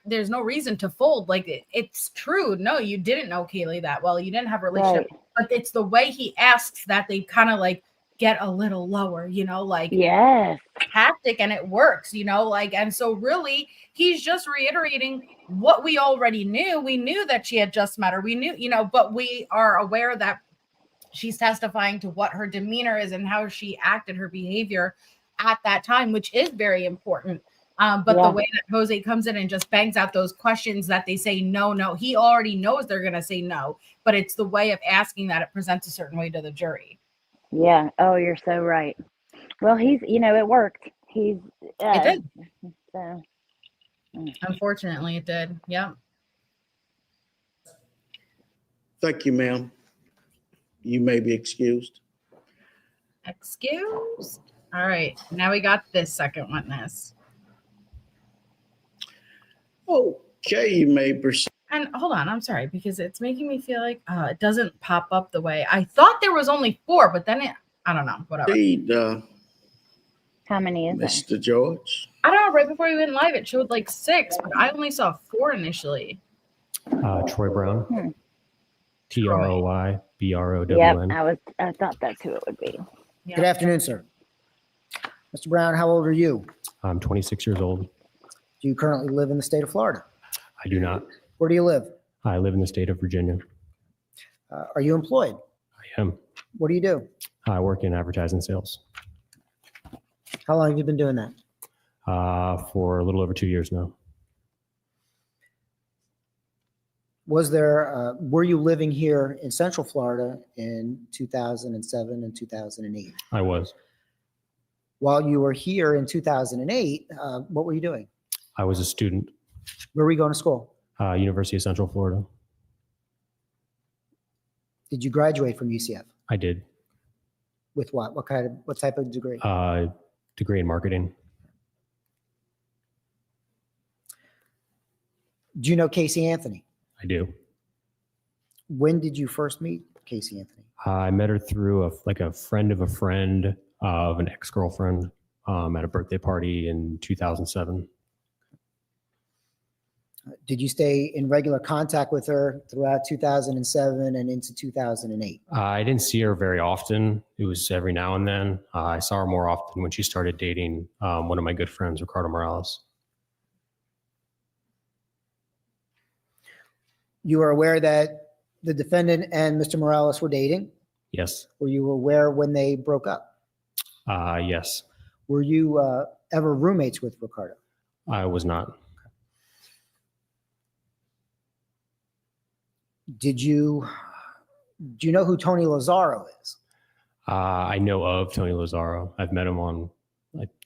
[SPEAKER 1] there's no reason to fold. It's true. No, you didn't know Kaylee that well. You didn't have a relationship,
[SPEAKER 2] Right.
[SPEAKER 1] but it's the way he asks that they kind of get a little lower,
[SPEAKER 2] Yes.
[SPEAKER 1] tactic, and it works, and so really he's just reiterating what we already knew. We knew that she had just met her. We knew, but we are aware that she's testifying to what her demeanor is and how she acted, her behavior at that time, which is very important. But the way that Jose comes in and just bangs out those questions that they say no, he already knows they're going to say no, but it's the way of asking that it presents a certain way to the jury.
[SPEAKER 2] Yeah. Oh, you're so right. Well, it worked. It
[SPEAKER 1] did.
[SPEAKER 2] So.
[SPEAKER 1] Unfortunately, it did. Yeah.
[SPEAKER 6] Thank you, ma'am. You may be excused.
[SPEAKER 1] Excuse. All right. Now we got this second witness.
[SPEAKER 6] Okay, you may proceed.
[SPEAKER 1] And And hold on, I'm sorry, because it's making me feel like it doesn't pop up the way I thought. There was only 4, but then I don't know, whatever.
[SPEAKER 6] Jade,
[SPEAKER 2] How many is there?
[SPEAKER 6] Mr. George.
[SPEAKER 1] I don't know, right before you went live, it showed like 6, but I only saw 4 initially.
[SPEAKER 8] Troy Brown. TROY BROWN.
[SPEAKER 2] Yep, I thought that's who it would be.
[SPEAKER 1] Yeah.
[SPEAKER 4] Good afternoon, sir. Mr. Brown, how old are you?
[SPEAKER 8] I'm 26 years old.
[SPEAKER 4] Do you currently live in the state of Florida?
[SPEAKER 8] I do not.
[SPEAKER 4] Where do you live?
[SPEAKER 8] I live in the state of Virginia.
[SPEAKER 4] Are you employed?
[SPEAKER 8] I am.
[SPEAKER 4] What do you do?
[SPEAKER 8] I work in advertising sales
[SPEAKER 4] How long have you been doing that?
[SPEAKER 8] for a little over 2 years now.
[SPEAKER 4] Were you living here in Central Florida in 2007 and 2008?
[SPEAKER 8] I was.
[SPEAKER 4] While you were here in 2008, what were you doing?
[SPEAKER 8] I was a student,
[SPEAKER 4] Where were you going to school?
[SPEAKER 8] University of Central Florida.
[SPEAKER 4] Did you graduate from UCF?
[SPEAKER 8] I did.
[SPEAKER 4] With what? What type of degree?
[SPEAKER 8] Degree in marketing.
[SPEAKER 4] Do you know Casey Anthony?
[SPEAKER 8] I do.
[SPEAKER 4] When did you first meet Casey Anthony?
[SPEAKER 8] I met her through a friend of a friend of an ex-girlfriend at a birthday party in 2007.
[SPEAKER 4] Did you stay in regular contact with her throughout 2007 and into 2008?
[SPEAKER 8] I didn't see her very often. It was every now and then. I saw her more often when she started dating one of my good friends, Ricardo Morales.
[SPEAKER 4] You are aware that the defendant and Mr. Morales were dating?
[SPEAKER 8] Yes.
[SPEAKER 4] Were you aware when they broke up?
[SPEAKER 8] Yes.
[SPEAKER 4] Were you ever roommates with Ricardo?
[SPEAKER 8] I was not.
[SPEAKER 4] Do you know who Tony Lazaro is?
[SPEAKER 8] I know of Tony Lazaro. I've met him on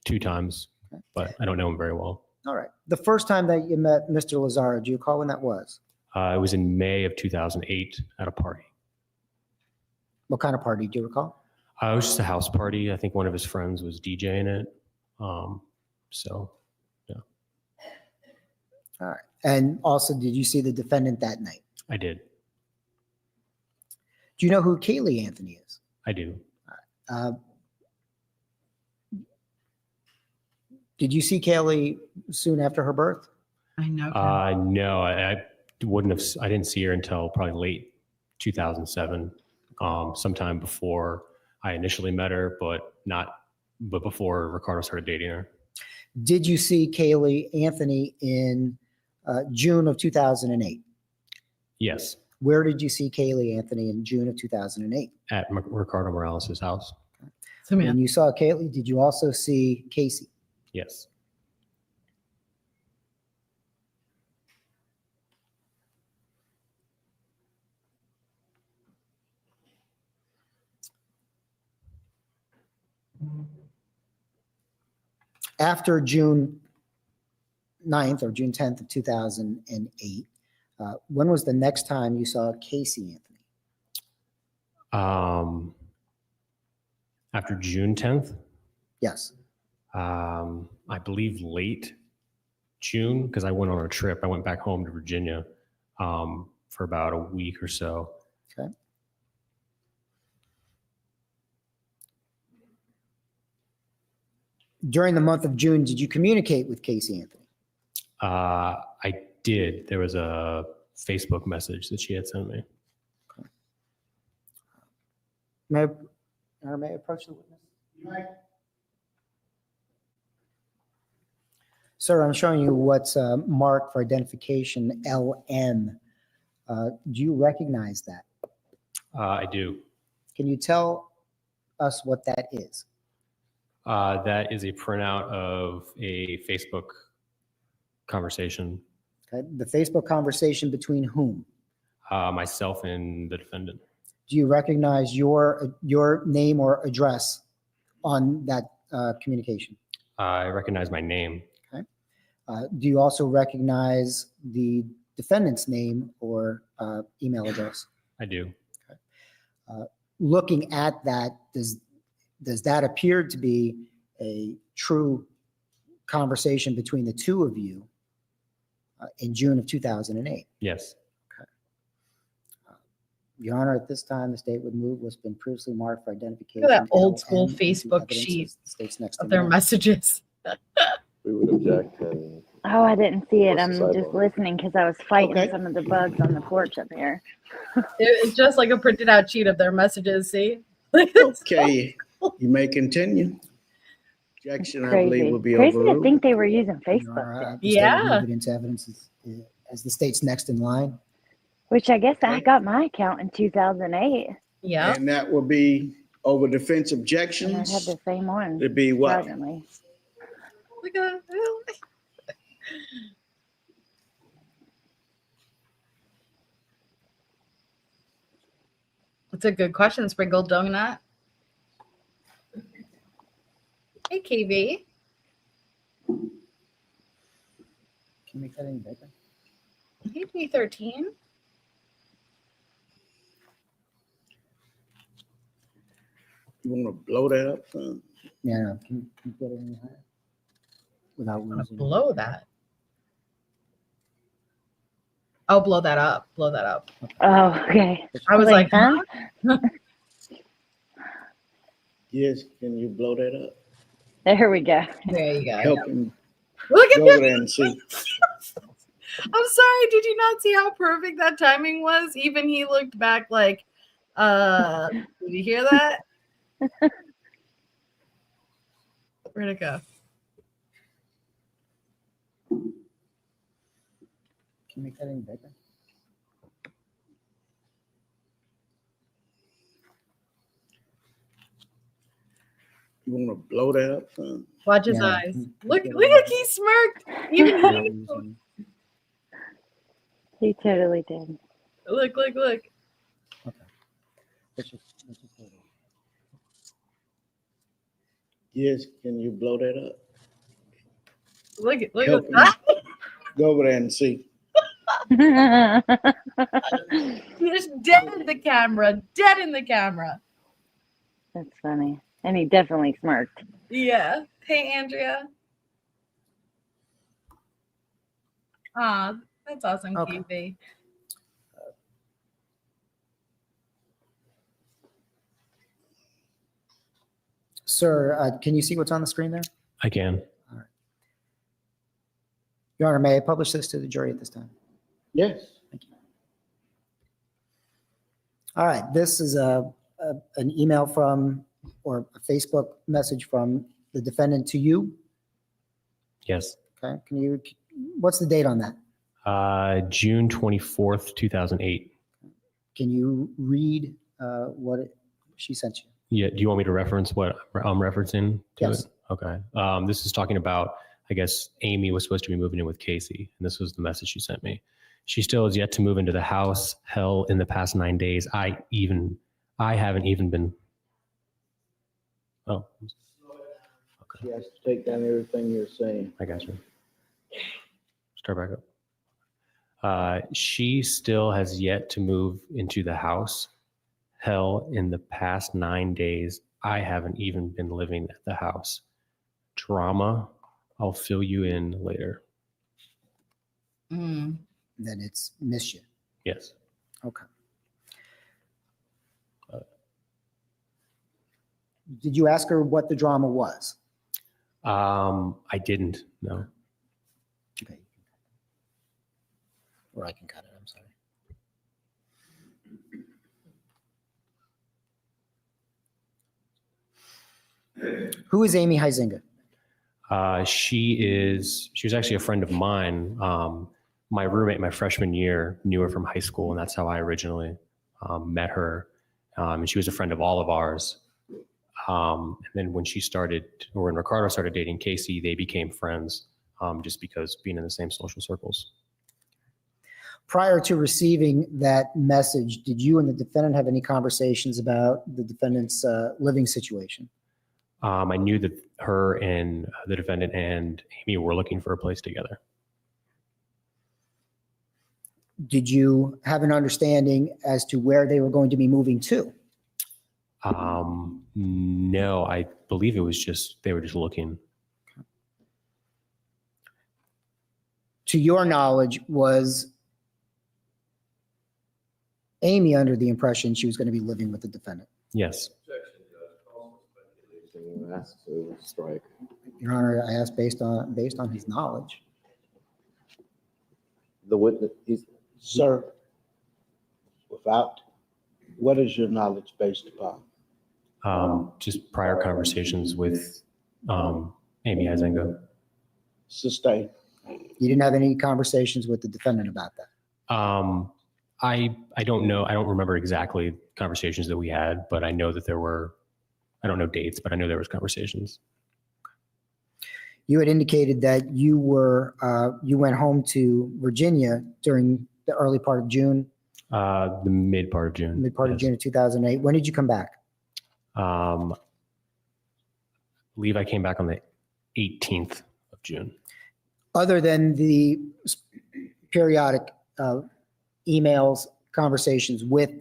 [SPEAKER 8] 2 times, but I don't know him very well.
[SPEAKER 4] All right. The first time that you met Mr. Lazaro, do you recall when that was?
[SPEAKER 8] It was in May of 2008 at a party.
[SPEAKER 4] What kind of party do you recall?
[SPEAKER 8] It was just a house party. I think one of his friends was DJing it. So, yeah.
[SPEAKER 4] All right. And also, did you see the defendant that night?
[SPEAKER 8] I did.
[SPEAKER 4] Do you know who Kaylee Anthony is?
[SPEAKER 8] I do.
[SPEAKER 4] Did you see Kaylee soon after her birth?
[SPEAKER 1] I know.
[SPEAKER 8] No, I didn't see her until probably late 2007, sometime before I initially met her, but before Ricardo started dating her.
[SPEAKER 4] Did you see Kaylee Anthony in June of 2008?
[SPEAKER 8] Yes.
[SPEAKER 4] Where did you see Kaylee Anthony in June of 2008?
[SPEAKER 8] At Ricardo Morales' house.
[SPEAKER 4] When you saw Kaylee, did you also see Casey?
[SPEAKER 8] Yes.
[SPEAKER 4] After June 9th or June 10th of 2008, when was the next time you saw Casey Anthony?
[SPEAKER 8] After June 10th?
[SPEAKER 4] Yes.
[SPEAKER 8] I believe late June, because I went on a trip. I went back home to Virginia for about a week or so.
[SPEAKER 4] Okay. During the month of June, did you communicate with Casey Anthony?
[SPEAKER 8] I did. There was a Facebook message that she had sent me.
[SPEAKER 4] Okay. May I approach the witness? Sir, I'm showing you what's marked for identification, LM. Do you recognize that?
[SPEAKER 8] I do.
[SPEAKER 4] Can you tell us what that is?
[SPEAKER 8] That is a printout of a Facebook conversation.
[SPEAKER 4] Okay. The Facebook conversation between whom?
[SPEAKER 8] Myself and the defendant.
[SPEAKER 4] Do you recognize your name or address on that communication?
[SPEAKER 8] I recognize my name.
[SPEAKER 4] Okay. Do you also recognize the defendant's name or email address?
[SPEAKER 8] I do.
[SPEAKER 4] Okay. Looking at that, does that appear to be a true conversation between the two of you in June of 2008?
[SPEAKER 8] Yes.
[SPEAKER 4] Your Honor, at this time, the state would move what's been previously marked for identification.
[SPEAKER 1] Look at that old school
[SPEAKER 4] LN, into
[SPEAKER 1] Facebook
[SPEAKER 4] evidence
[SPEAKER 1] sheet
[SPEAKER 4] as the state's next
[SPEAKER 1] of
[SPEAKER 4] in
[SPEAKER 1] their
[SPEAKER 4] line.
[SPEAKER 1] messages.
[SPEAKER 5] We would object and
[SPEAKER 2] Oh, I didn't see it.
[SPEAKER 5] What's
[SPEAKER 2] I'm
[SPEAKER 5] the
[SPEAKER 2] just
[SPEAKER 5] sidebar?
[SPEAKER 2] listening because I was fighting
[SPEAKER 6] Okay.
[SPEAKER 2] some of the bugs on the porch up here.
[SPEAKER 1] It's just like a printed out sheet of their messages. See? It's
[SPEAKER 6] Okay, you may continue. Objection, I believe,
[SPEAKER 2] Crazy.
[SPEAKER 6] will be
[SPEAKER 2] Crazy to
[SPEAKER 6] overruled.
[SPEAKER 2] think they were using
[SPEAKER 4] Your
[SPEAKER 2] Facebook
[SPEAKER 4] Honor,
[SPEAKER 2] then.
[SPEAKER 4] the state would
[SPEAKER 1] Yeah.
[SPEAKER 4] move it into evidence as the state's next in line.
[SPEAKER 2] Which I guess I
[SPEAKER 6] Okay.
[SPEAKER 2] got my account in 2008.
[SPEAKER 1] Yeah.
[SPEAKER 6] And that will be over defense
[SPEAKER 2] And I had
[SPEAKER 6] objections.
[SPEAKER 2] the same one.
[SPEAKER 6] It'd be what?
[SPEAKER 2] Surprisingly.
[SPEAKER 1] Look at that. That's a good question, Sprinkled Donut. Hey, KV.
[SPEAKER 4] Can you make that any bigger?
[SPEAKER 1] Hey, P13.
[SPEAKER 6] You want to blow that up, son?
[SPEAKER 4] Yeah, no, can you get it any higher? Without
[SPEAKER 1] I'm gonna
[SPEAKER 4] losing.
[SPEAKER 1] blow that. I'll blow that up. Blow that up.
[SPEAKER 2] Oh, okay.
[SPEAKER 1] I was like,
[SPEAKER 2] huh?
[SPEAKER 6] Yes, can you blow that up?
[SPEAKER 2] There we go.
[SPEAKER 1] There you go.
[SPEAKER 6] Help him
[SPEAKER 1] Look at
[SPEAKER 6] go
[SPEAKER 1] that.
[SPEAKER 6] over there and see.
[SPEAKER 1] I'm sorry. Did you not see how perfect that timing was? Even he looked back like, did you hear that? Where'd it go?
[SPEAKER 4] Can you make that any bigger?
[SPEAKER 6] You want to blow that up, son?
[SPEAKER 1] Watch his
[SPEAKER 4] Yeah,
[SPEAKER 1] eyes.
[SPEAKER 4] can you
[SPEAKER 1] Look,
[SPEAKER 4] get it
[SPEAKER 1] look,
[SPEAKER 4] any
[SPEAKER 1] he smirked. Even
[SPEAKER 4] without
[SPEAKER 1] he,
[SPEAKER 4] losing.
[SPEAKER 2] He totally did.
[SPEAKER 1] look.
[SPEAKER 4] Let's just hold it.
[SPEAKER 6] Yes, can you blow that up?
[SPEAKER 1] Look
[SPEAKER 6] Help
[SPEAKER 1] at
[SPEAKER 6] him.
[SPEAKER 1] that.
[SPEAKER 6] Go over there and see.
[SPEAKER 1] He's dead in the camera. Dead in the camera.
[SPEAKER 2] That's funny. And he definitely smirked.
[SPEAKER 1] Yeah. Hey, Andrea. Ah, that's awesome,
[SPEAKER 4] Okay.
[SPEAKER 1] QV.
[SPEAKER 4] Sir, can you see what's on the screen there?
[SPEAKER 8] I can.
[SPEAKER 4] Your Honor, may I publish this to the jury at this time?
[SPEAKER 6] Yes.
[SPEAKER 4] Thank you. All right, this is an email from, or a Facebook message from the defendant to you.
[SPEAKER 8] Yes.
[SPEAKER 4] Okay, what's the date on that?
[SPEAKER 8] June 24th, 2008.
[SPEAKER 4] Can you read she sent you?
[SPEAKER 8] Yeah. Do you want me to reference what I'm referencing to
[SPEAKER 4] Yes.
[SPEAKER 8] it? Okay. This is talking about, I guess, Amy was supposed to be moving in with Casey, and this was the message she sent me. She still has yet to move into the house. Hell, in the past 9 days, I haven't even been. Oh,
[SPEAKER 6] She has to take down everything you're saying.
[SPEAKER 8] I got you. Start back up. She still has yet to move into the house. Hell, in the past 9 days, I haven't even been living at the house. Drama. I'll fill you in later.
[SPEAKER 1] Mm.
[SPEAKER 4] Then it's miss you.
[SPEAKER 8] Yes.
[SPEAKER 4] Okay. Did you ask her what the drama was?
[SPEAKER 8] I didn't. No.
[SPEAKER 4] Okay. Or I can cut it, I'm sorry. Who is Amy Huizinga?
[SPEAKER 8] She was actually a friend of mine. My roommate, my freshman year, knew her from high school, and that's how I originally met her. And she was a friend of all of ours. And then when Ricardo started dating Casey, they became friends just because being in the same social circles.
[SPEAKER 4] Prior to receiving that message, did you and the defendant have any conversations about the defendant's living situation?
[SPEAKER 8] I knew that her and the defendant and Amy were looking for a place together.
[SPEAKER 4] Did you have an understanding as to where they were going to be moving to?
[SPEAKER 8] No, I believe they were just looking.
[SPEAKER 4] To your knowledge, was Amy under the impression she was going to be living with the defendant.
[SPEAKER 8] Yes.
[SPEAKER 5] Strike.
[SPEAKER 4] Your Honor, I asked based on his knowledge.
[SPEAKER 5] The witness,
[SPEAKER 6] Sir, what is your knowledge based upon?
[SPEAKER 8] Just prior conversations with Amy Izengo.
[SPEAKER 6] Sustain.
[SPEAKER 4] You didn't have any conversations with the defendant about that?
[SPEAKER 8] I don't know. I don't remember exactly conversations that we had, but I know that there were, I don't know dates, but I know there was conversations.
[SPEAKER 4] You had indicated that you went home to Virginia during the early part of June.
[SPEAKER 8] The mid part of June.
[SPEAKER 4] Mid part of June of 2008. When did you come back?
[SPEAKER 8] I believe I came back on the 18th of June.
[SPEAKER 4] Other than the periodic emails, conversations with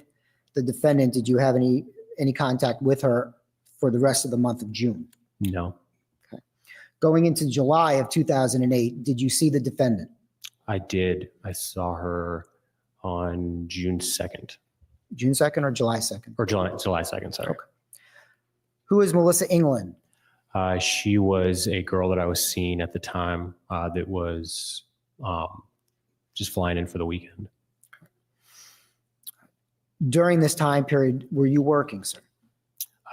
[SPEAKER 4] the defendant, did you have any contact with her for the rest of the month of June?
[SPEAKER 8] No.
[SPEAKER 4] Okay. Going into July of 2008, did you see the defendant?
[SPEAKER 8] I did. I saw her on June 2nd.
[SPEAKER 4] June 2nd or July 2nd?
[SPEAKER 8] Or July 2nd, sorry.
[SPEAKER 4] Okay. Who is Melissa England?
[SPEAKER 8] She was a girl that I was seeing at the time that was just flying in for the weekend.
[SPEAKER 4] During this time period, were you working, sir?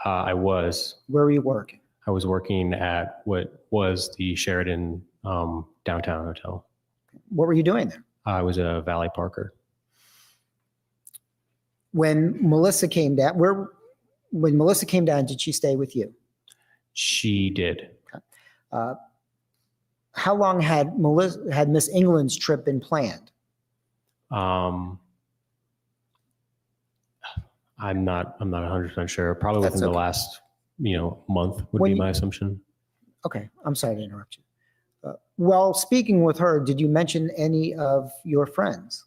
[SPEAKER 8] I was.
[SPEAKER 4] Where were you working?
[SPEAKER 8] I was working at what was the Sheridan downtown hotel.
[SPEAKER 4] What were you doing there?
[SPEAKER 8] I was a valet parker.
[SPEAKER 4] When Melissa came down, did she stay with you?
[SPEAKER 8] She did.
[SPEAKER 4] How long had Miss England's trip been planned?
[SPEAKER 8] I'm not 100% sure. Probably
[SPEAKER 4] That's
[SPEAKER 8] within the
[SPEAKER 4] okay.
[SPEAKER 8] last, month would
[SPEAKER 4] When
[SPEAKER 8] be
[SPEAKER 4] you-
[SPEAKER 8] my assumption.
[SPEAKER 4] Okay, I'm sorry to interrupt you. While speaking with her, did you mention any of your friends?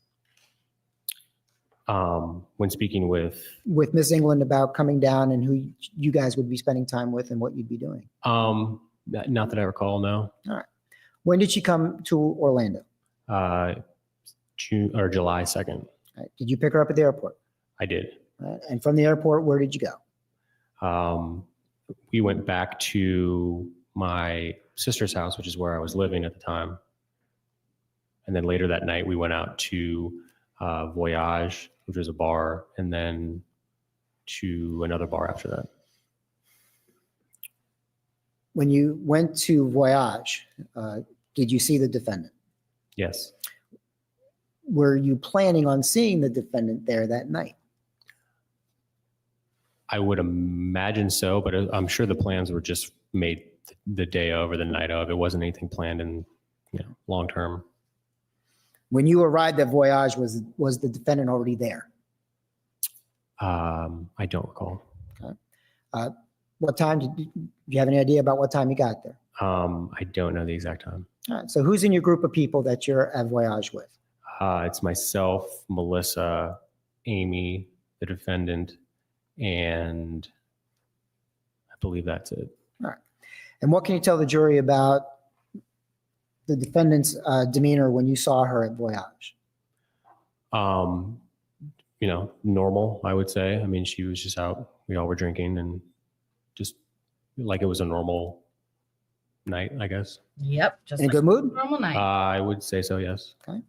[SPEAKER 8] When speaking with,
[SPEAKER 4] Miss England about coming down and who you guys would be spending time with and what you'd be doing?
[SPEAKER 8] not that I recall, no.
[SPEAKER 4] All right. When did she come to Orlando?
[SPEAKER 8] June or July 2nd.
[SPEAKER 4] All right. Did you pick her up at the airport?
[SPEAKER 8] I did.
[SPEAKER 4] All right. And from the airport, where did you go?
[SPEAKER 8] We went back to my sister's house, which is where I was living at the time. And then later that night, we went out to Voyage, which was a bar, and then to another bar after that.
[SPEAKER 4] When you went to Voyage, did you see the defendant?
[SPEAKER 8] Yes.
[SPEAKER 4] Were you planning on seeing the defendant there that night?
[SPEAKER 8] I would imagine so, but I'm sure the plans were just made the day of or the night of. It wasn't anything planned in, long term.
[SPEAKER 4] When you arrived at Voyage, was the defendant already there?
[SPEAKER 8] I don't recall.
[SPEAKER 4] Okay. What time do you have any idea about what time you got there?
[SPEAKER 8] I don't know the exact time.
[SPEAKER 4] All right. So who's in your group of people that you're at Voyage with?
[SPEAKER 8] It's myself, Melissa, Amy, the defendant, and I believe that's it.
[SPEAKER 4] All right. And what can you tell the jury about the defendant's demeanor when you saw her at Voyage?
[SPEAKER 8] Normal, I would say. I mean, she was just out. We all were drinking and just like it was a normal night, I guess.
[SPEAKER 1] Yep. Just
[SPEAKER 4] In a
[SPEAKER 1] like
[SPEAKER 4] good mood?
[SPEAKER 1] normal night.
[SPEAKER 8] I would say so, yes.
[SPEAKER 4] Okay.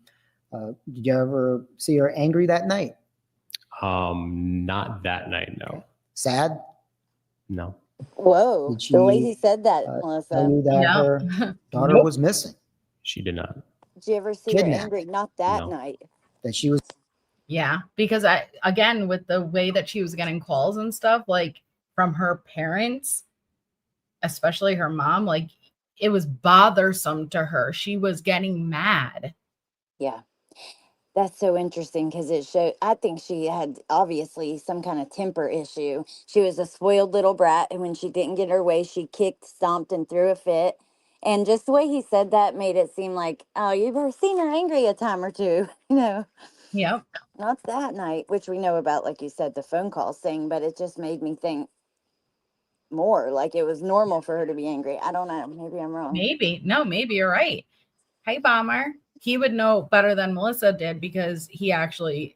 [SPEAKER 4] Did you ever see her angry that night?
[SPEAKER 8] Not that night, no.
[SPEAKER 4] Sad?
[SPEAKER 8] No.
[SPEAKER 2] Whoa,
[SPEAKER 4] Did
[SPEAKER 2] the way
[SPEAKER 4] she,
[SPEAKER 2] he said that,
[SPEAKER 4] Tell
[SPEAKER 2] Melissa.
[SPEAKER 4] you that
[SPEAKER 1] No.
[SPEAKER 4] her daughter
[SPEAKER 6] Nope.
[SPEAKER 4] was missing,
[SPEAKER 8] She did not.
[SPEAKER 2] Did you ever see her
[SPEAKER 4] Kidnapped.
[SPEAKER 2] angry? Not that
[SPEAKER 8] No.
[SPEAKER 2] night.
[SPEAKER 4] that she was.
[SPEAKER 1] Yeah, because again, with the way that she was getting calls and stuff, like from her parents, especially her mom, like it was bothersome to her. She was getting mad.
[SPEAKER 2] Yeah. That's so interesting because it showed, I think she had obviously some kind of temper issue. She was a spoiled little brat, and when she didn't get her way, she kicked, stomped, and threw a fit. And just the way he said that made it seem like, oh, you've ever seen her angry a time or two.
[SPEAKER 1] Yep.
[SPEAKER 2] Not that night, which we know about, like you said, the phone call thing, but it just made me think more like it was normal for her to be angry. I don't know. Maybe I'm wrong.
[SPEAKER 1] Maybe. No, maybe you're right. Hey, Bomber. He would know better than Melissa did because he actually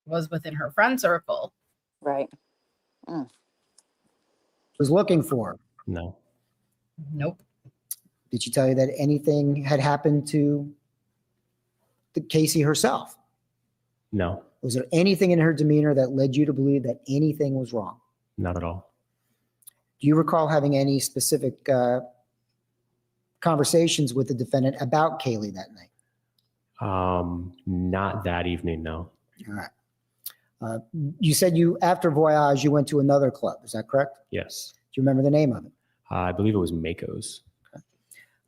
[SPEAKER 1] was within her friend circle.
[SPEAKER 2] Right.
[SPEAKER 4] Was looking for her.
[SPEAKER 8] No.
[SPEAKER 1] Nope.
[SPEAKER 4] Did she tell you that anything had happened to Casey herself?
[SPEAKER 8] No,
[SPEAKER 4] Was there anything in her demeanor that led you to believe that anything was wrong?
[SPEAKER 8] not at all.
[SPEAKER 4] Do you recall having any specific conversations with the defendant about Kaylee that night?
[SPEAKER 8] Not that evening, no.
[SPEAKER 4] All right. You said after Voyage, you went to another club. Is that correct?
[SPEAKER 8] Yes.
[SPEAKER 4] Do you remember the name of it?
[SPEAKER 8] I believe it was Mako's.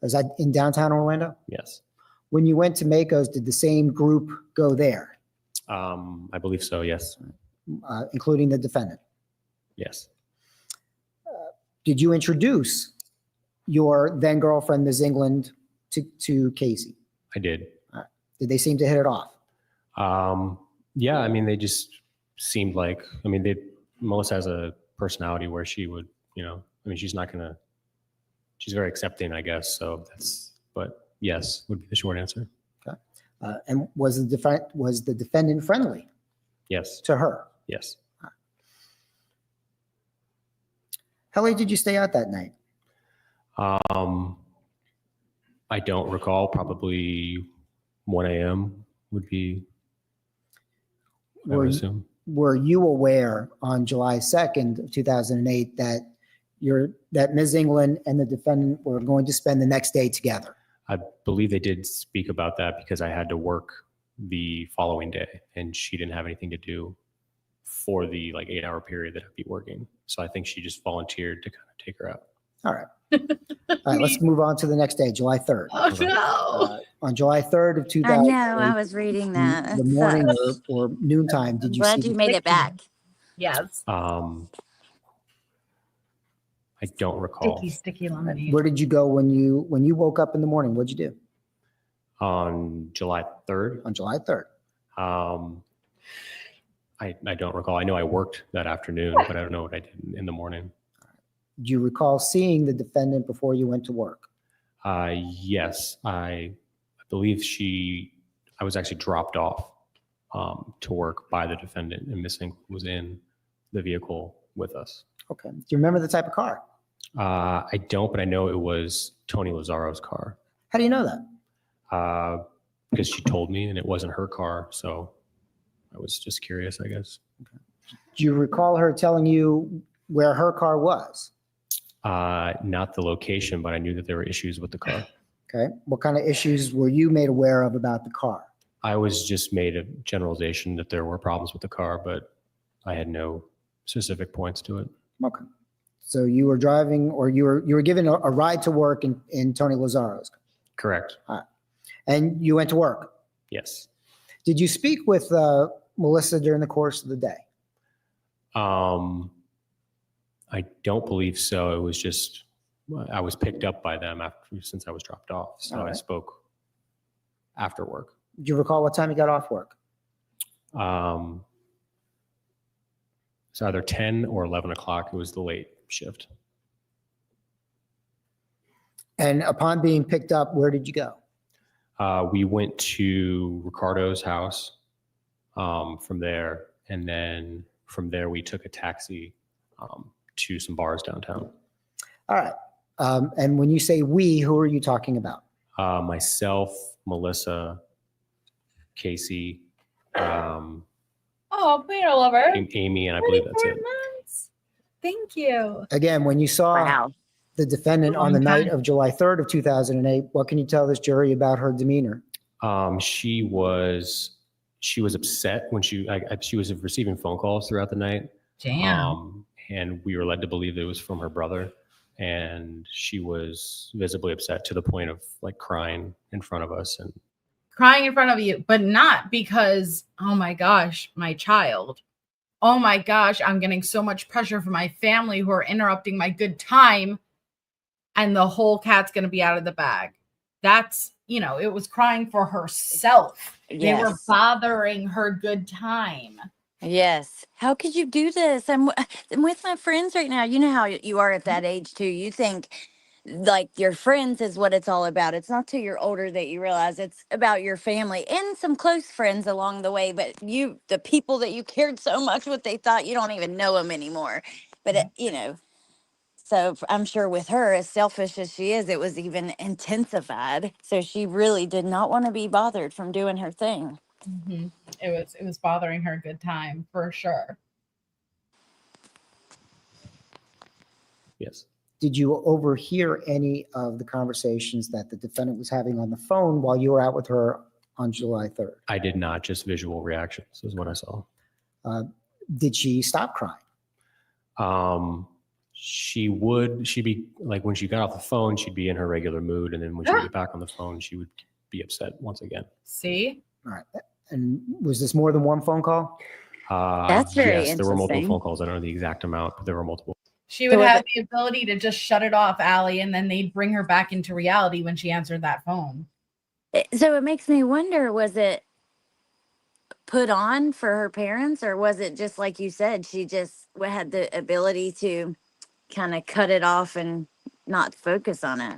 [SPEAKER 4] Was that in downtown Orlando?
[SPEAKER 8] Yes.
[SPEAKER 4] When you went to Mako's, did the same group go there,
[SPEAKER 8] I believe so, yes.
[SPEAKER 4] including the defendant?
[SPEAKER 8] Yes.
[SPEAKER 4] Did you introduce your then girlfriend, Ms. England, to Casey?
[SPEAKER 8] I did.
[SPEAKER 4] Did they seem to hit it off?
[SPEAKER 8] Yeah, I mean, they just seemed like, I mean, Melissa has a personality where she would, I mean, she's very accepting, I guess. So but yes, would be the short answer.
[SPEAKER 4] Okay. And was the defendant friendly
[SPEAKER 8] Yes.
[SPEAKER 4] to her?
[SPEAKER 8] Yes.
[SPEAKER 4] How late did you stay out that night?
[SPEAKER 8] I don't recall. Probably 1 a.m. would be, I would assume.
[SPEAKER 4] Were you aware on July 2nd of 2008 that Ms. England and the defendant were going to spend the next day together?
[SPEAKER 8] I believe they did speak about that because I had to work the following day and she didn't have anything to do for the 8-hour period that I'd be working. So I think she just volunteered to kind of take her out.
[SPEAKER 4] All right. All right, let's move on to the next day, July 3rd.
[SPEAKER 1] Oh, no.
[SPEAKER 4] On July 3rd of
[SPEAKER 2] I
[SPEAKER 4] 2008,
[SPEAKER 2] know. I was reading that.
[SPEAKER 4] the morning or noontime, did you
[SPEAKER 2] Glad
[SPEAKER 4] see
[SPEAKER 2] you made it back.
[SPEAKER 1] Yes.
[SPEAKER 8] I don't recall.
[SPEAKER 1] Sticky lemonade.
[SPEAKER 4] Where did you go when you woke up in the morning? What'd you do
[SPEAKER 8] On July 3rd,
[SPEAKER 4] on July 3rd?
[SPEAKER 8] I don't recall. I know I worked that afternoon, but I don't know what I did in the morning.
[SPEAKER 4] Do you recall seeing the defendant before you went to work?
[SPEAKER 8] Yes, I believe I was actually dropped off to work by the defendant, and Miss England was in the vehicle with us.
[SPEAKER 4] Okay. Do you remember the type of car?
[SPEAKER 8] I don't, but I know it was Tony Lazzaro's car.
[SPEAKER 4] How do you know that?
[SPEAKER 8] Because she told me, and it wasn't her car, so I was just curious, I guess.
[SPEAKER 4] Do you recall her telling you where her car was?
[SPEAKER 8] Not the location, but I knew that there were issues with the car.
[SPEAKER 4] Okay. What kind of issues were you made aware of about the car?
[SPEAKER 8] I was just made a generalization that there were problems with the car, but I had no specific points to it.
[SPEAKER 4] Okay. So you were driving, or you were given a ride to work in Tony Lazzaro's car.
[SPEAKER 8] Correct.
[SPEAKER 4] And you went to work.
[SPEAKER 8] Yes.
[SPEAKER 4] Did you speak with Melissa during the course of the day?
[SPEAKER 8] I don't believe so. It was just, I was picked up by them since I was dropped off. So I spoke after work.
[SPEAKER 4] Do you recall what time you got off work?
[SPEAKER 8] It's either 10 or 11 o'clock. It was the late shift.
[SPEAKER 4] And upon being picked up, where did you go?
[SPEAKER 8] We went to Ricardo's house from there. And then from there, we took a taxi to some bars downtown.
[SPEAKER 4] All right. And when you say we, who are you talking about?
[SPEAKER 8] Myself, Melissa, Casey,
[SPEAKER 1] Oh, Peter lover.
[SPEAKER 8] Amy, and I believe that's it.
[SPEAKER 1] Months. Thank you.
[SPEAKER 4] Again, when you saw the defendant on the night of July 3rd of 2008, what can you tell this jury about her demeanor?
[SPEAKER 8] She was upset when she was receiving phone calls throughout the night.
[SPEAKER 1] Damn.
[SPEAKER 8] And we were led to believe that it was from her brother. And she was visibly upset to the point of crying in front of us. And
[SPEAKER 1] Crying in front of you, but not because, oh my gosh, my child. Oh my gosh, I'm getting so much pressure from my family who are interrupting my good time. And the whole cat's going to be out of the bag. That's, it was crying for herself.
[SPEAKER 2] Yes.
[SPEAKER 1] They were bothering her good time.
[SPEAKER 2] Yes. How could you do this? I'm with my friends right now. You know how you are at that age too. You think like your friends is what it's all about. It's not till you're older that you realize it's about your family and some close friends along the way. But the people that you cared so much with, they thought you don't even know them anymore. But, so I'm sure with her, as selfish as she is, it was even intensified. So she really did not want to be bothered from doing her thing.
[SPEAKER 1] Mm-hmm. It was bothering her good time for sure.
[SPEAKER 8] Yes.
[SPEAKER 4] Did you overhear any of the conversations that the defendant was having on the phone while you were out with her on July 3rd?
[SPEAKER 8] I did not. Just visual reactions is what I saw.
[SPEAKER 4] Did she stop crying?
[SPEAKER 8] She'd be like, when she got off the phone, she'd be in her regular mood. And then when she would get back on the phone, she would be upset once again.
[SPEAKER 1] See?
[SPEAKER 4] All right. And was this more than one phone call?
[SPEAKER 2] That's very
[SPEAKER 8] yes, there were multiple
[SPEAKER 2] interesting.
[SPEAKER 8] phone calls. I don't know the exact amount, but there were multiple.
[SPEAKER 1] She would have the ability to just shut it off, Allie, and then they'd bring her back into reality when she answered that phone.
[SPEAKER 2] So it makes me wonder, was it put on for her parents, or was it just like you said, she just had the ability to kind of cut it off and not focus on it?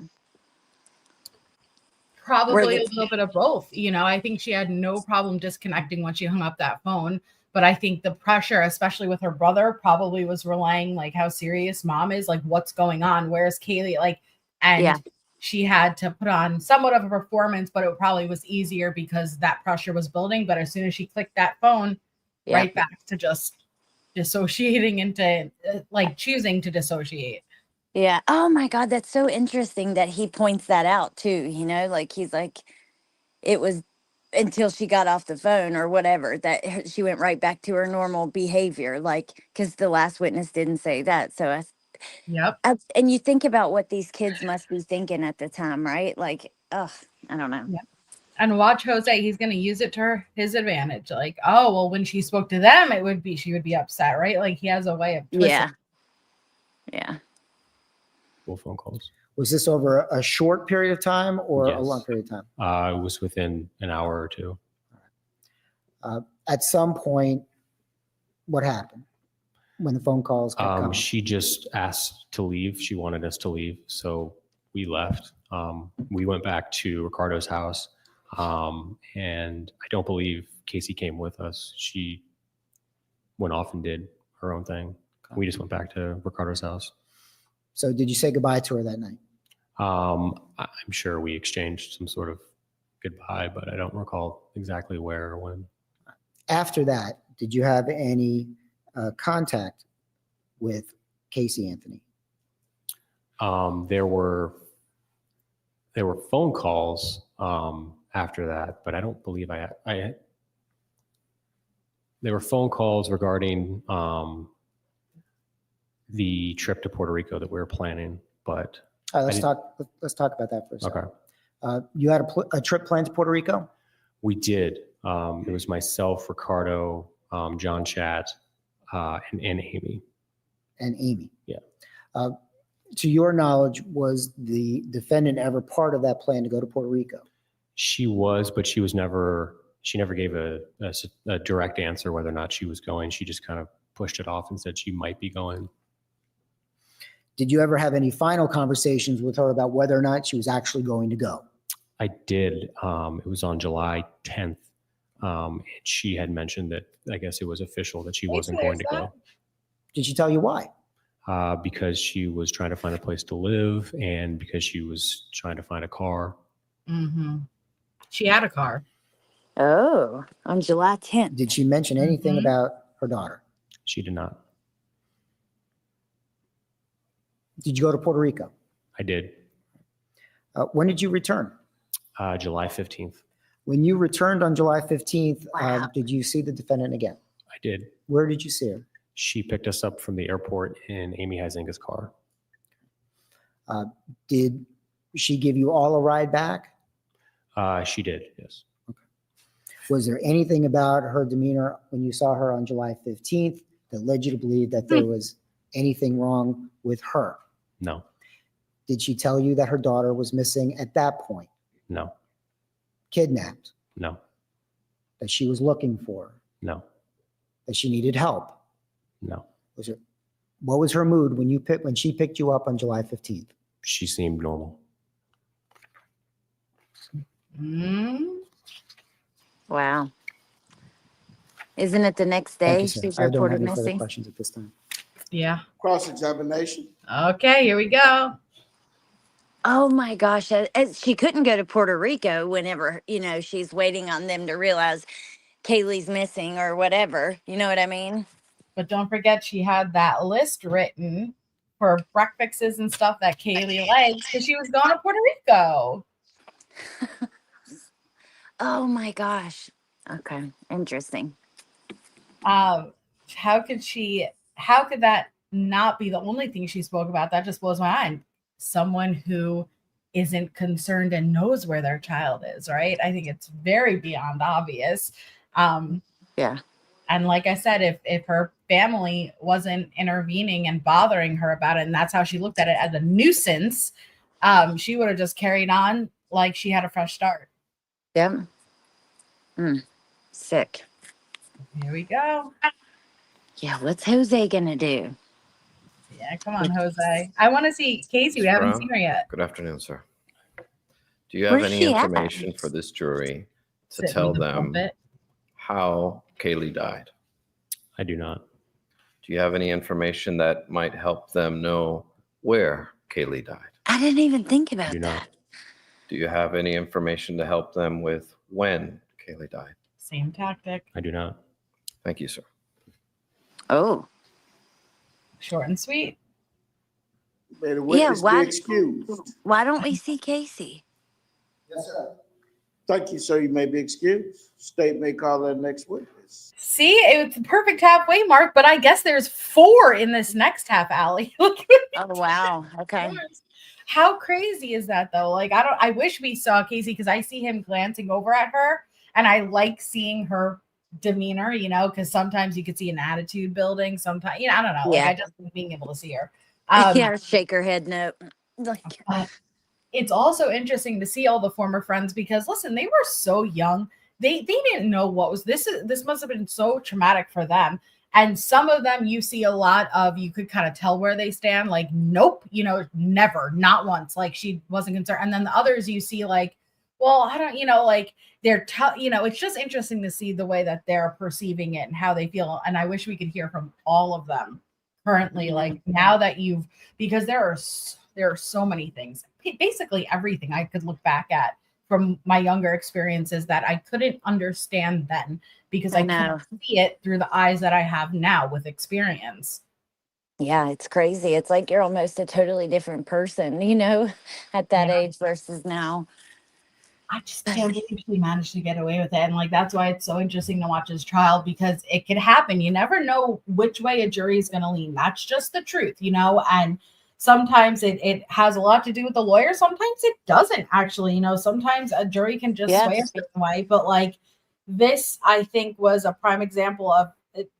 [SPEAKER 1] Probably a little bit of both. I think she had no problem disconnecting when she hung up that phone. But I think the pressure, especially with her brother, probably was relying like how serious mom is, like what's going on, where's Kaylee, she had to put on somewhat of a performance, but it probably was easier because that pressure was building. But as soon as she clicked that phone, right back to just dissociating into choosing to dissociate.
[SPEAKER 2] Yeah. Oh my God, that's so interesting that he points that out too. He's like, it was until she got off the phone or whatever that she went right back to her normal behavior, because the last witness didn't say that. So and you think about what these kids must be thinking at the time, right? I don't know.
[SPEAKER 1] Yeah. And watch Jose, he's going to use it to his advantage. Like, oh, well, when she spoke to them, she would be upset, right? Like he has a way of twisting.
[SPEAKER 2] Yeah.
[SPEAKER 8] Full phone calls.
[SPEAKER 4] Was this over a short period of time or a long period of time?
[SPEAKER 8] It was within an hour or two.
[SPEAKER 4] At some point, what happened when the phone calls kept coming?
[SPEAKER 8] She just asked to leave. She wanted us to leave. So we left. We went back to Ricardo's house. And I don't believe Casey came with us. She went off and did her own thing. We just went back to Ricardo's house.
[SPEAKER 4] So did you say goodbye to her that night?
[SPEAKER 8] I'm sure we exchanged some sort of goodbye, but I don't recall exactly where or when.
[SPEAKER 4] After that, did you have any contact with Casey Anthony?
[SPEAKER 8] There were phone calls after that, but I don't believe there were phone calls regarding the trip to Puerto Rico that we were planning, but
[SPEAKER 4] let's talk about that for a second.
[SPEAKER 8] Okay.
[SPEAKER 4] You had a trip planned to Puerto Rico?
[SPEAKER 8] We did. It was myself, Ricardo, John Chat, and Amy.
[SPEAKER 4] And Amy.
[SPEAKER 8] Yeah.
[SPEAKER 4] To your knowledge, was the defendant ever part of that plan to go to Puerto Rico?
[SPEAKER 8] She was, but she never gave a direct answer whether or not she was going. She just kind of pushed it off and said she might be going.
[SPEAKER 4] Did you ever have any final conversations with her about whether or not she was actually going to go?
[SPEAKER 8] I did. It was on July 10th. And she had mentioned that, I guess it was official that she wasn't going to go.
[SPEAKER 4] Did she tell you why?
[SPEAKER 8] Because she was trying to find a place to live and because she was trying to find a car.
[SPEAKER 1] Mm-hmm. She had a car.
[SPEAKER 2] Oh, on July 10th.
[SPEAKER 4] Did she mention anything about her daughter?
[SPEAKER 8] She did not.
[SPEAKER 4] Did you go to Puerto Rico?
[SPEAKER 8] I did.
[SPEAKER 4] When did you return?
[SPEAKER 8] July 15th.
[SPEAKER 4] When you returned on July 15th, did you see the defendant again?
[SPEAKER 8] I did.
[SPEAKER 4] Where did you see her?
[SPEAKER 8] She picked us up from the airport in Amy Huizinga's car.
[SPEAKER 4] Did she give you all a ride back?
[SPEAKER 8] She did, yes.
[SPEAKER 4] Okay. Was there anything about her demeanor when you saw her on July 15th that led you to believe that there was anything wrong with her?
[SPEAKER 8] No.
[SPEAKER 4] Did she tell you that her daughter was missing at that point?
[SPEAKER 8] No.
[SPEAKER 4] Kidnapped?
[SPEAKER 8] No.
[SPEAKER 4] That she was looking for her?
[SPEAKER 8] No.
[SPEAKER 4] That she needed help?
[SPEAKER 8] No.
[SPEAKER 4] What was her mood when she picked you up on July 15th?
[SPEAKER 8] she seemed normal.
[SPEAKER 2] Wow. Isn't it the next
[SPEAKER 4] Thank
[SPEAKER 2] day
[SPEAKER 4] you, sir.
[SPEAKER 2] she's
[SPEAKER 4] I don't have
[SPEAKER 2] reported
[SPEAKER 4] any further
[SPEAKER 2] missing?
[SPEAKER 4] questions at this time.
[SPEAKER 1] Yeah.
[SPEAKER 6] Cross-examination.
[SPEAKER 1] Okay, here we go.
[SPEAKER 2] Oh my gosh. She couldn't go to Puerto Rico whenever, she's waiting on them to realize Kaylee's missing or whatever. You know what I mean?
[SPEAKER 1] But don't forget, she had that list written for breakfasts and stuff that Kaylee likes because she was going to Puerto Rico.
[SPEAKER 2] Oh my gosh. Okay. Interesting.
[SPEAKER 1] How could that not be the only thing she spoke about? That just blows my mind. Someone who isn't concerned and knows where their child is, right? I think it's very beyond obvious.
[SPEAKER 2] Yeah.
[SPEAKER 1] And like I said, if her family wasn't intervening and bothering her about it, and that's how she looked at it as a nuisance, she would have just carried on like she had a fresh start.
[SPEAKER 2] Yep. Sick.
[SPEAKER 1] Here we go.
[SPEAKER 2] Yeah. What's Jose gonna do?
[SPEAKER 1] Yeah, come on, Jose. I want to see Casey. We haven't seen her yet.
[SPEAKER 7] Good afternoon, sir. Do you have
[SPEAKER 2] Where's
[SPEAKER 7] any
[SPEAKER 2] she at?
[SPEAKER 7] information for this jury to
[SPEAKER 1] Sitting
[SPEAKER 7] tell
[SPEAKER 1] in the
[SPEAKER 7] them
[SPEAKER 1] pulpit.
[SPEAKER 7] how Kaylee died?
[SPEAKER 8] I do not.
[SPEAKER 7] Do you have any information that might help them know where Kaylee died?
[SPEAKER 2] I didn't even think
[SPEAKER 8] I
[SPEAKER 2] about
[SPEAKER 8] do not.
[SPEAKER 2] that.
[SPEAKER 7] Do you have any information to help them with when Kaylee died?
[SPEAKER 1] Same tactic.
[SPEAKER 8] I do not.
[SPEAKER 7] Thank you, sir.
[SPEAKER 2] Oh.
[SPEAKER 1] Short and sweet.
[SPEAKER 6] May the witness
[SPEAKER 2] why-
[SPEAKER 6] be excused.
[SPEAKER 2] Why don't we see Casey?
[SPEAKER 6] Yes, sir. Thank you, sir. You may be excused. State may call the next witness.
[SPEAKER 1] See, it's a perfect halfway mark, but I guess there's 4 in this next half alley.
[SPEAKER 2] Oh wow. Okay.
[SPEAKER 1] How crazy is that though? Like, I wish we saw Casey because I see him glancing over at her and I like seeing her demeanor, because sometimes you could see an attitude building. Sometimes, I don't know.
[SPEAKER 2] Yeah.
[SPEAKER 1] Like, I just like being able to see her.
[SPEAKER 2] Yeah, shake her head no. Like,
[SPEAKER 1] But it's also interesting to see all the former friends because listen, they were so young. They didn't know what was this must have been so traumatic for them. And some of them you see a lot of, you could kind of tell where they stand, like, nope, never, not once, like she wasn't concerned. And then the others you see like, well, I don't, like they're, it's just interesting to see the way that they're perceiving it and how they feel. And I wish we could hear from all of them currently, like now that because there are so many things, basically everything I could look back at from my younger experiences that I couldn't understand then because I couldn't see it through the eyes that I have now with experience.
[SPEAKER 2] yeah, it's crazy. It's like you're almost a totally different person, at that age versus now.
[SPEAKER 1] I just can't believe she managed to get away with it. And like, that's why it's so interesting to watch his trial because it could happen. You never know which way a jury is going to lean. That's just the truth, and sometimes it has a lot to do with the lawyer. Sometimes it doesn't actually, sometimes a jury can just sway a certain way. But like this, I think was a prime example of it,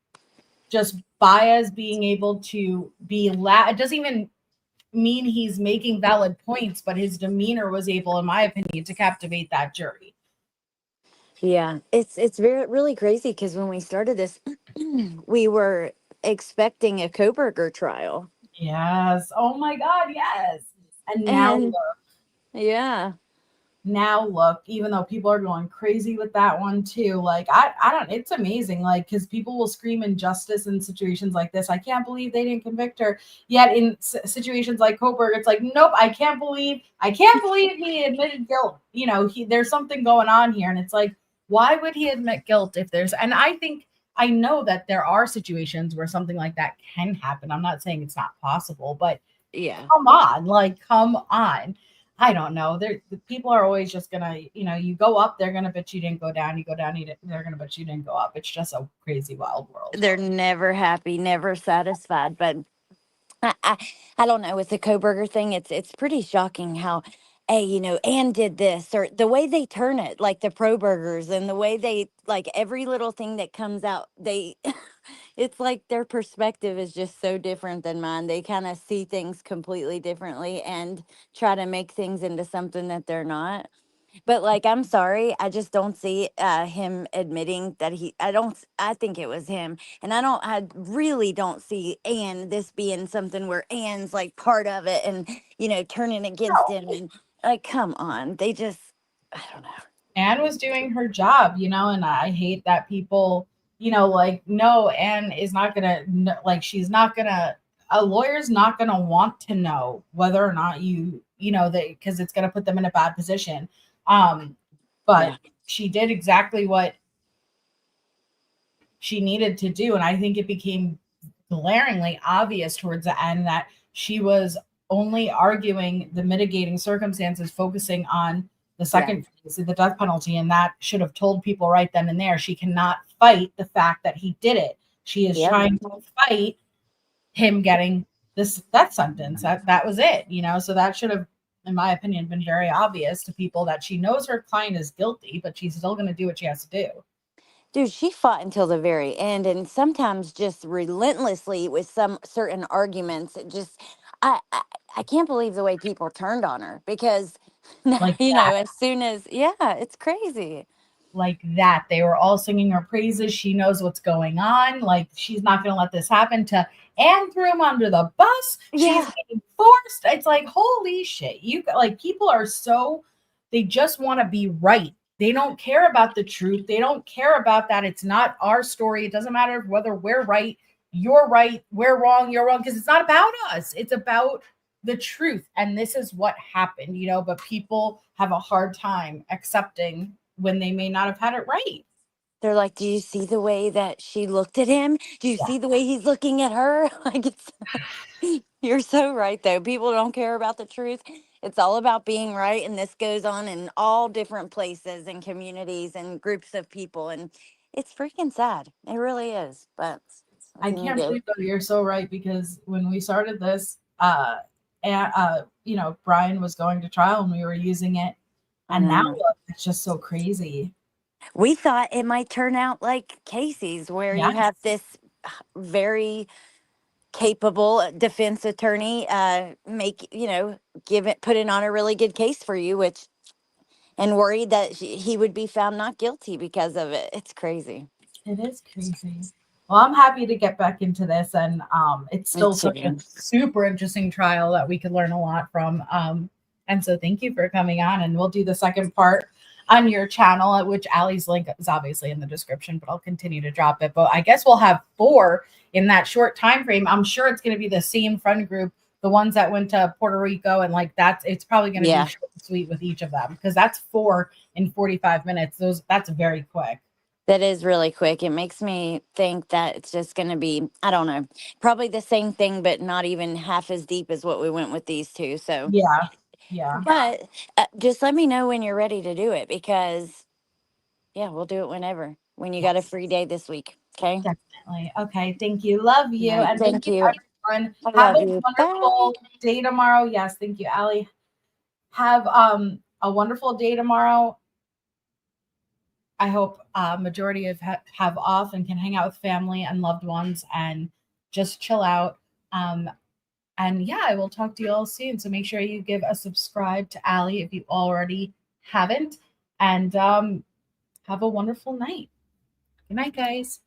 [SPEAKER 1] just Baez being able to be it doesn't even mean he's making valid points, but his demeanor was able, in my opinion, to captivate that jury.
[SPEAKER 2] Yeah, it's really crazy because when we started this, we were expecting a Koberger trial.
[SPEAKER 1] Yes. Oh my God. Yes. And now look, even though people are going crazy with that one too, like I don't, it's amazing. Like, cause people will scream injustice in situations like this. I can't believe they didn't convict her. Yet in situations like Koberg, it's like, nope, I can't believe he admitted guilt. There's something going on here. And it's like, why would he admit guilt and I know that there are situations where something like that can happen. I'm not saying it's not possible, but
[SPEAKER 2] yeah,
[SPEAKER 1] come on. I don't know. The people are always just gonna, you go up, they're gonna bet you didn't go down. You go down, they're gonna bet you didn't go up. It's just a crazy, wild world.
[SPEAKER 2] They're never happy, never satisfied. But I don't know. With the Koberger thing, it's pretty shocking how, Ann did this, or the way they turn it, like the pro burgers, and the way they like every little thing that comes out, it's like their perspective is just so different than mine. They kind of see things completely differently and try to make things into something that they're not. But like, I'm sorry, I just don't see him admitting that I think it was him. And I really don't see Anne, this being something where Anne's like part of it and, turning against him. And like, come on. I don't know.
[SPEAKER 1] Anne was doing her job, and I hate that people, like, no, Anne is not gonna, she's not gonna, a lawyer's not gonna want to know whether or not that, because it's gonna put them in a bad position. But she did exactly what she needed to do. And I think it became glaringly obvious towards the end that she was only arguing the mitigating circumstances, focusing on the second phase of the death penalty. And that should have told people right then and there. She cannot fight the fact that he did it. She is trying to fight him getting this death sentence. That was it, so that should have, in my opinion, been very obvious to people that she knows her client is guilty, but she's still going to do what she has to do.
[SPEAKER 2] Dude, she fought until the very end, and sometimes just relentlessly with some certain arguments. I can't believe the way people turned on her, because as soon as it's crazy.
[SPEAKER 1] Like that, they were all singing her praises. She knows what's going on. Like, she's not going to let this happen. To Anne threw him under the bus. She's getting forced. It's like, holy shit! People are they just want to be right. They don't care about the truth. They don't care about that. It's not our story. It doesn't matter whether we're right, you're right, we're wrong, you're wrong, because it's not about us. It's about the truth. And this is what happened, but people have a hard time accepting when they may not have had it right.
[SPEAKER 2] They're like, do you see the way that she looked at him? Do you see the way he's looking at her? You're so right, though. People don't care about the truth. It's all about being right. And this goes on in all different places and communities and groups of people. And it's freaking sad. It really is. But
[SPEAKER 1] I can't believe that you're so right, because when we started this, Brian was going to trial and we were using it. And now look, it's just so crazy.
[SPEAKER 2] We thought it might turn out like Casey's, where you have this very capable defense attorney putting on a really good case for you, and worried that he would be found not guilty because of it. It's crazy.
[SPEAKER 1] It is crazy. Well, I'm happy to get back into this, and it's still such a super interesting trial that we could learn a lot from. And so thank you for coming on, and we'll do the second part on your channel, which Allie's link is obviously in the description, but I'll continue to drop it. But I guess we'll have 4 in that short time frame. I'm sure it's going to be the same friend group, the ones that went to Puerto Rico, and it's probably going to be short and sweet with each of them, because that's 4 in 45 minutes. That's very quick.
[SPEAKER 2] That is really quick. It makes me think that it's just going to be, I don't know, probably the same thing, but not even half as deep as what we went with these 2. So
[SPEAKER 1] yeah.
[SPEAKER 2] But just let me know when you're ready to do it, because we'll do it whenever. When you got a free day this week. Okay.
[SPEAKER 1] Definitely. Okay. Thank you. Love you.
[SPEAKER 2] Right,
[SPEAKER 1] and thank you, everyone.
[SPEAKER 2] Have
[SPEAKER 1] a wonderful day tomorrow. Yes. Thank you, Allie. Have a wonderful day tomorrow. I hope majority have off and can hang out with family and loved ones and just chill out. And I will talk to you all soon. So make sure you give a subscribe to Allie if you already haven't. And have a wonderful night. Good night, guys.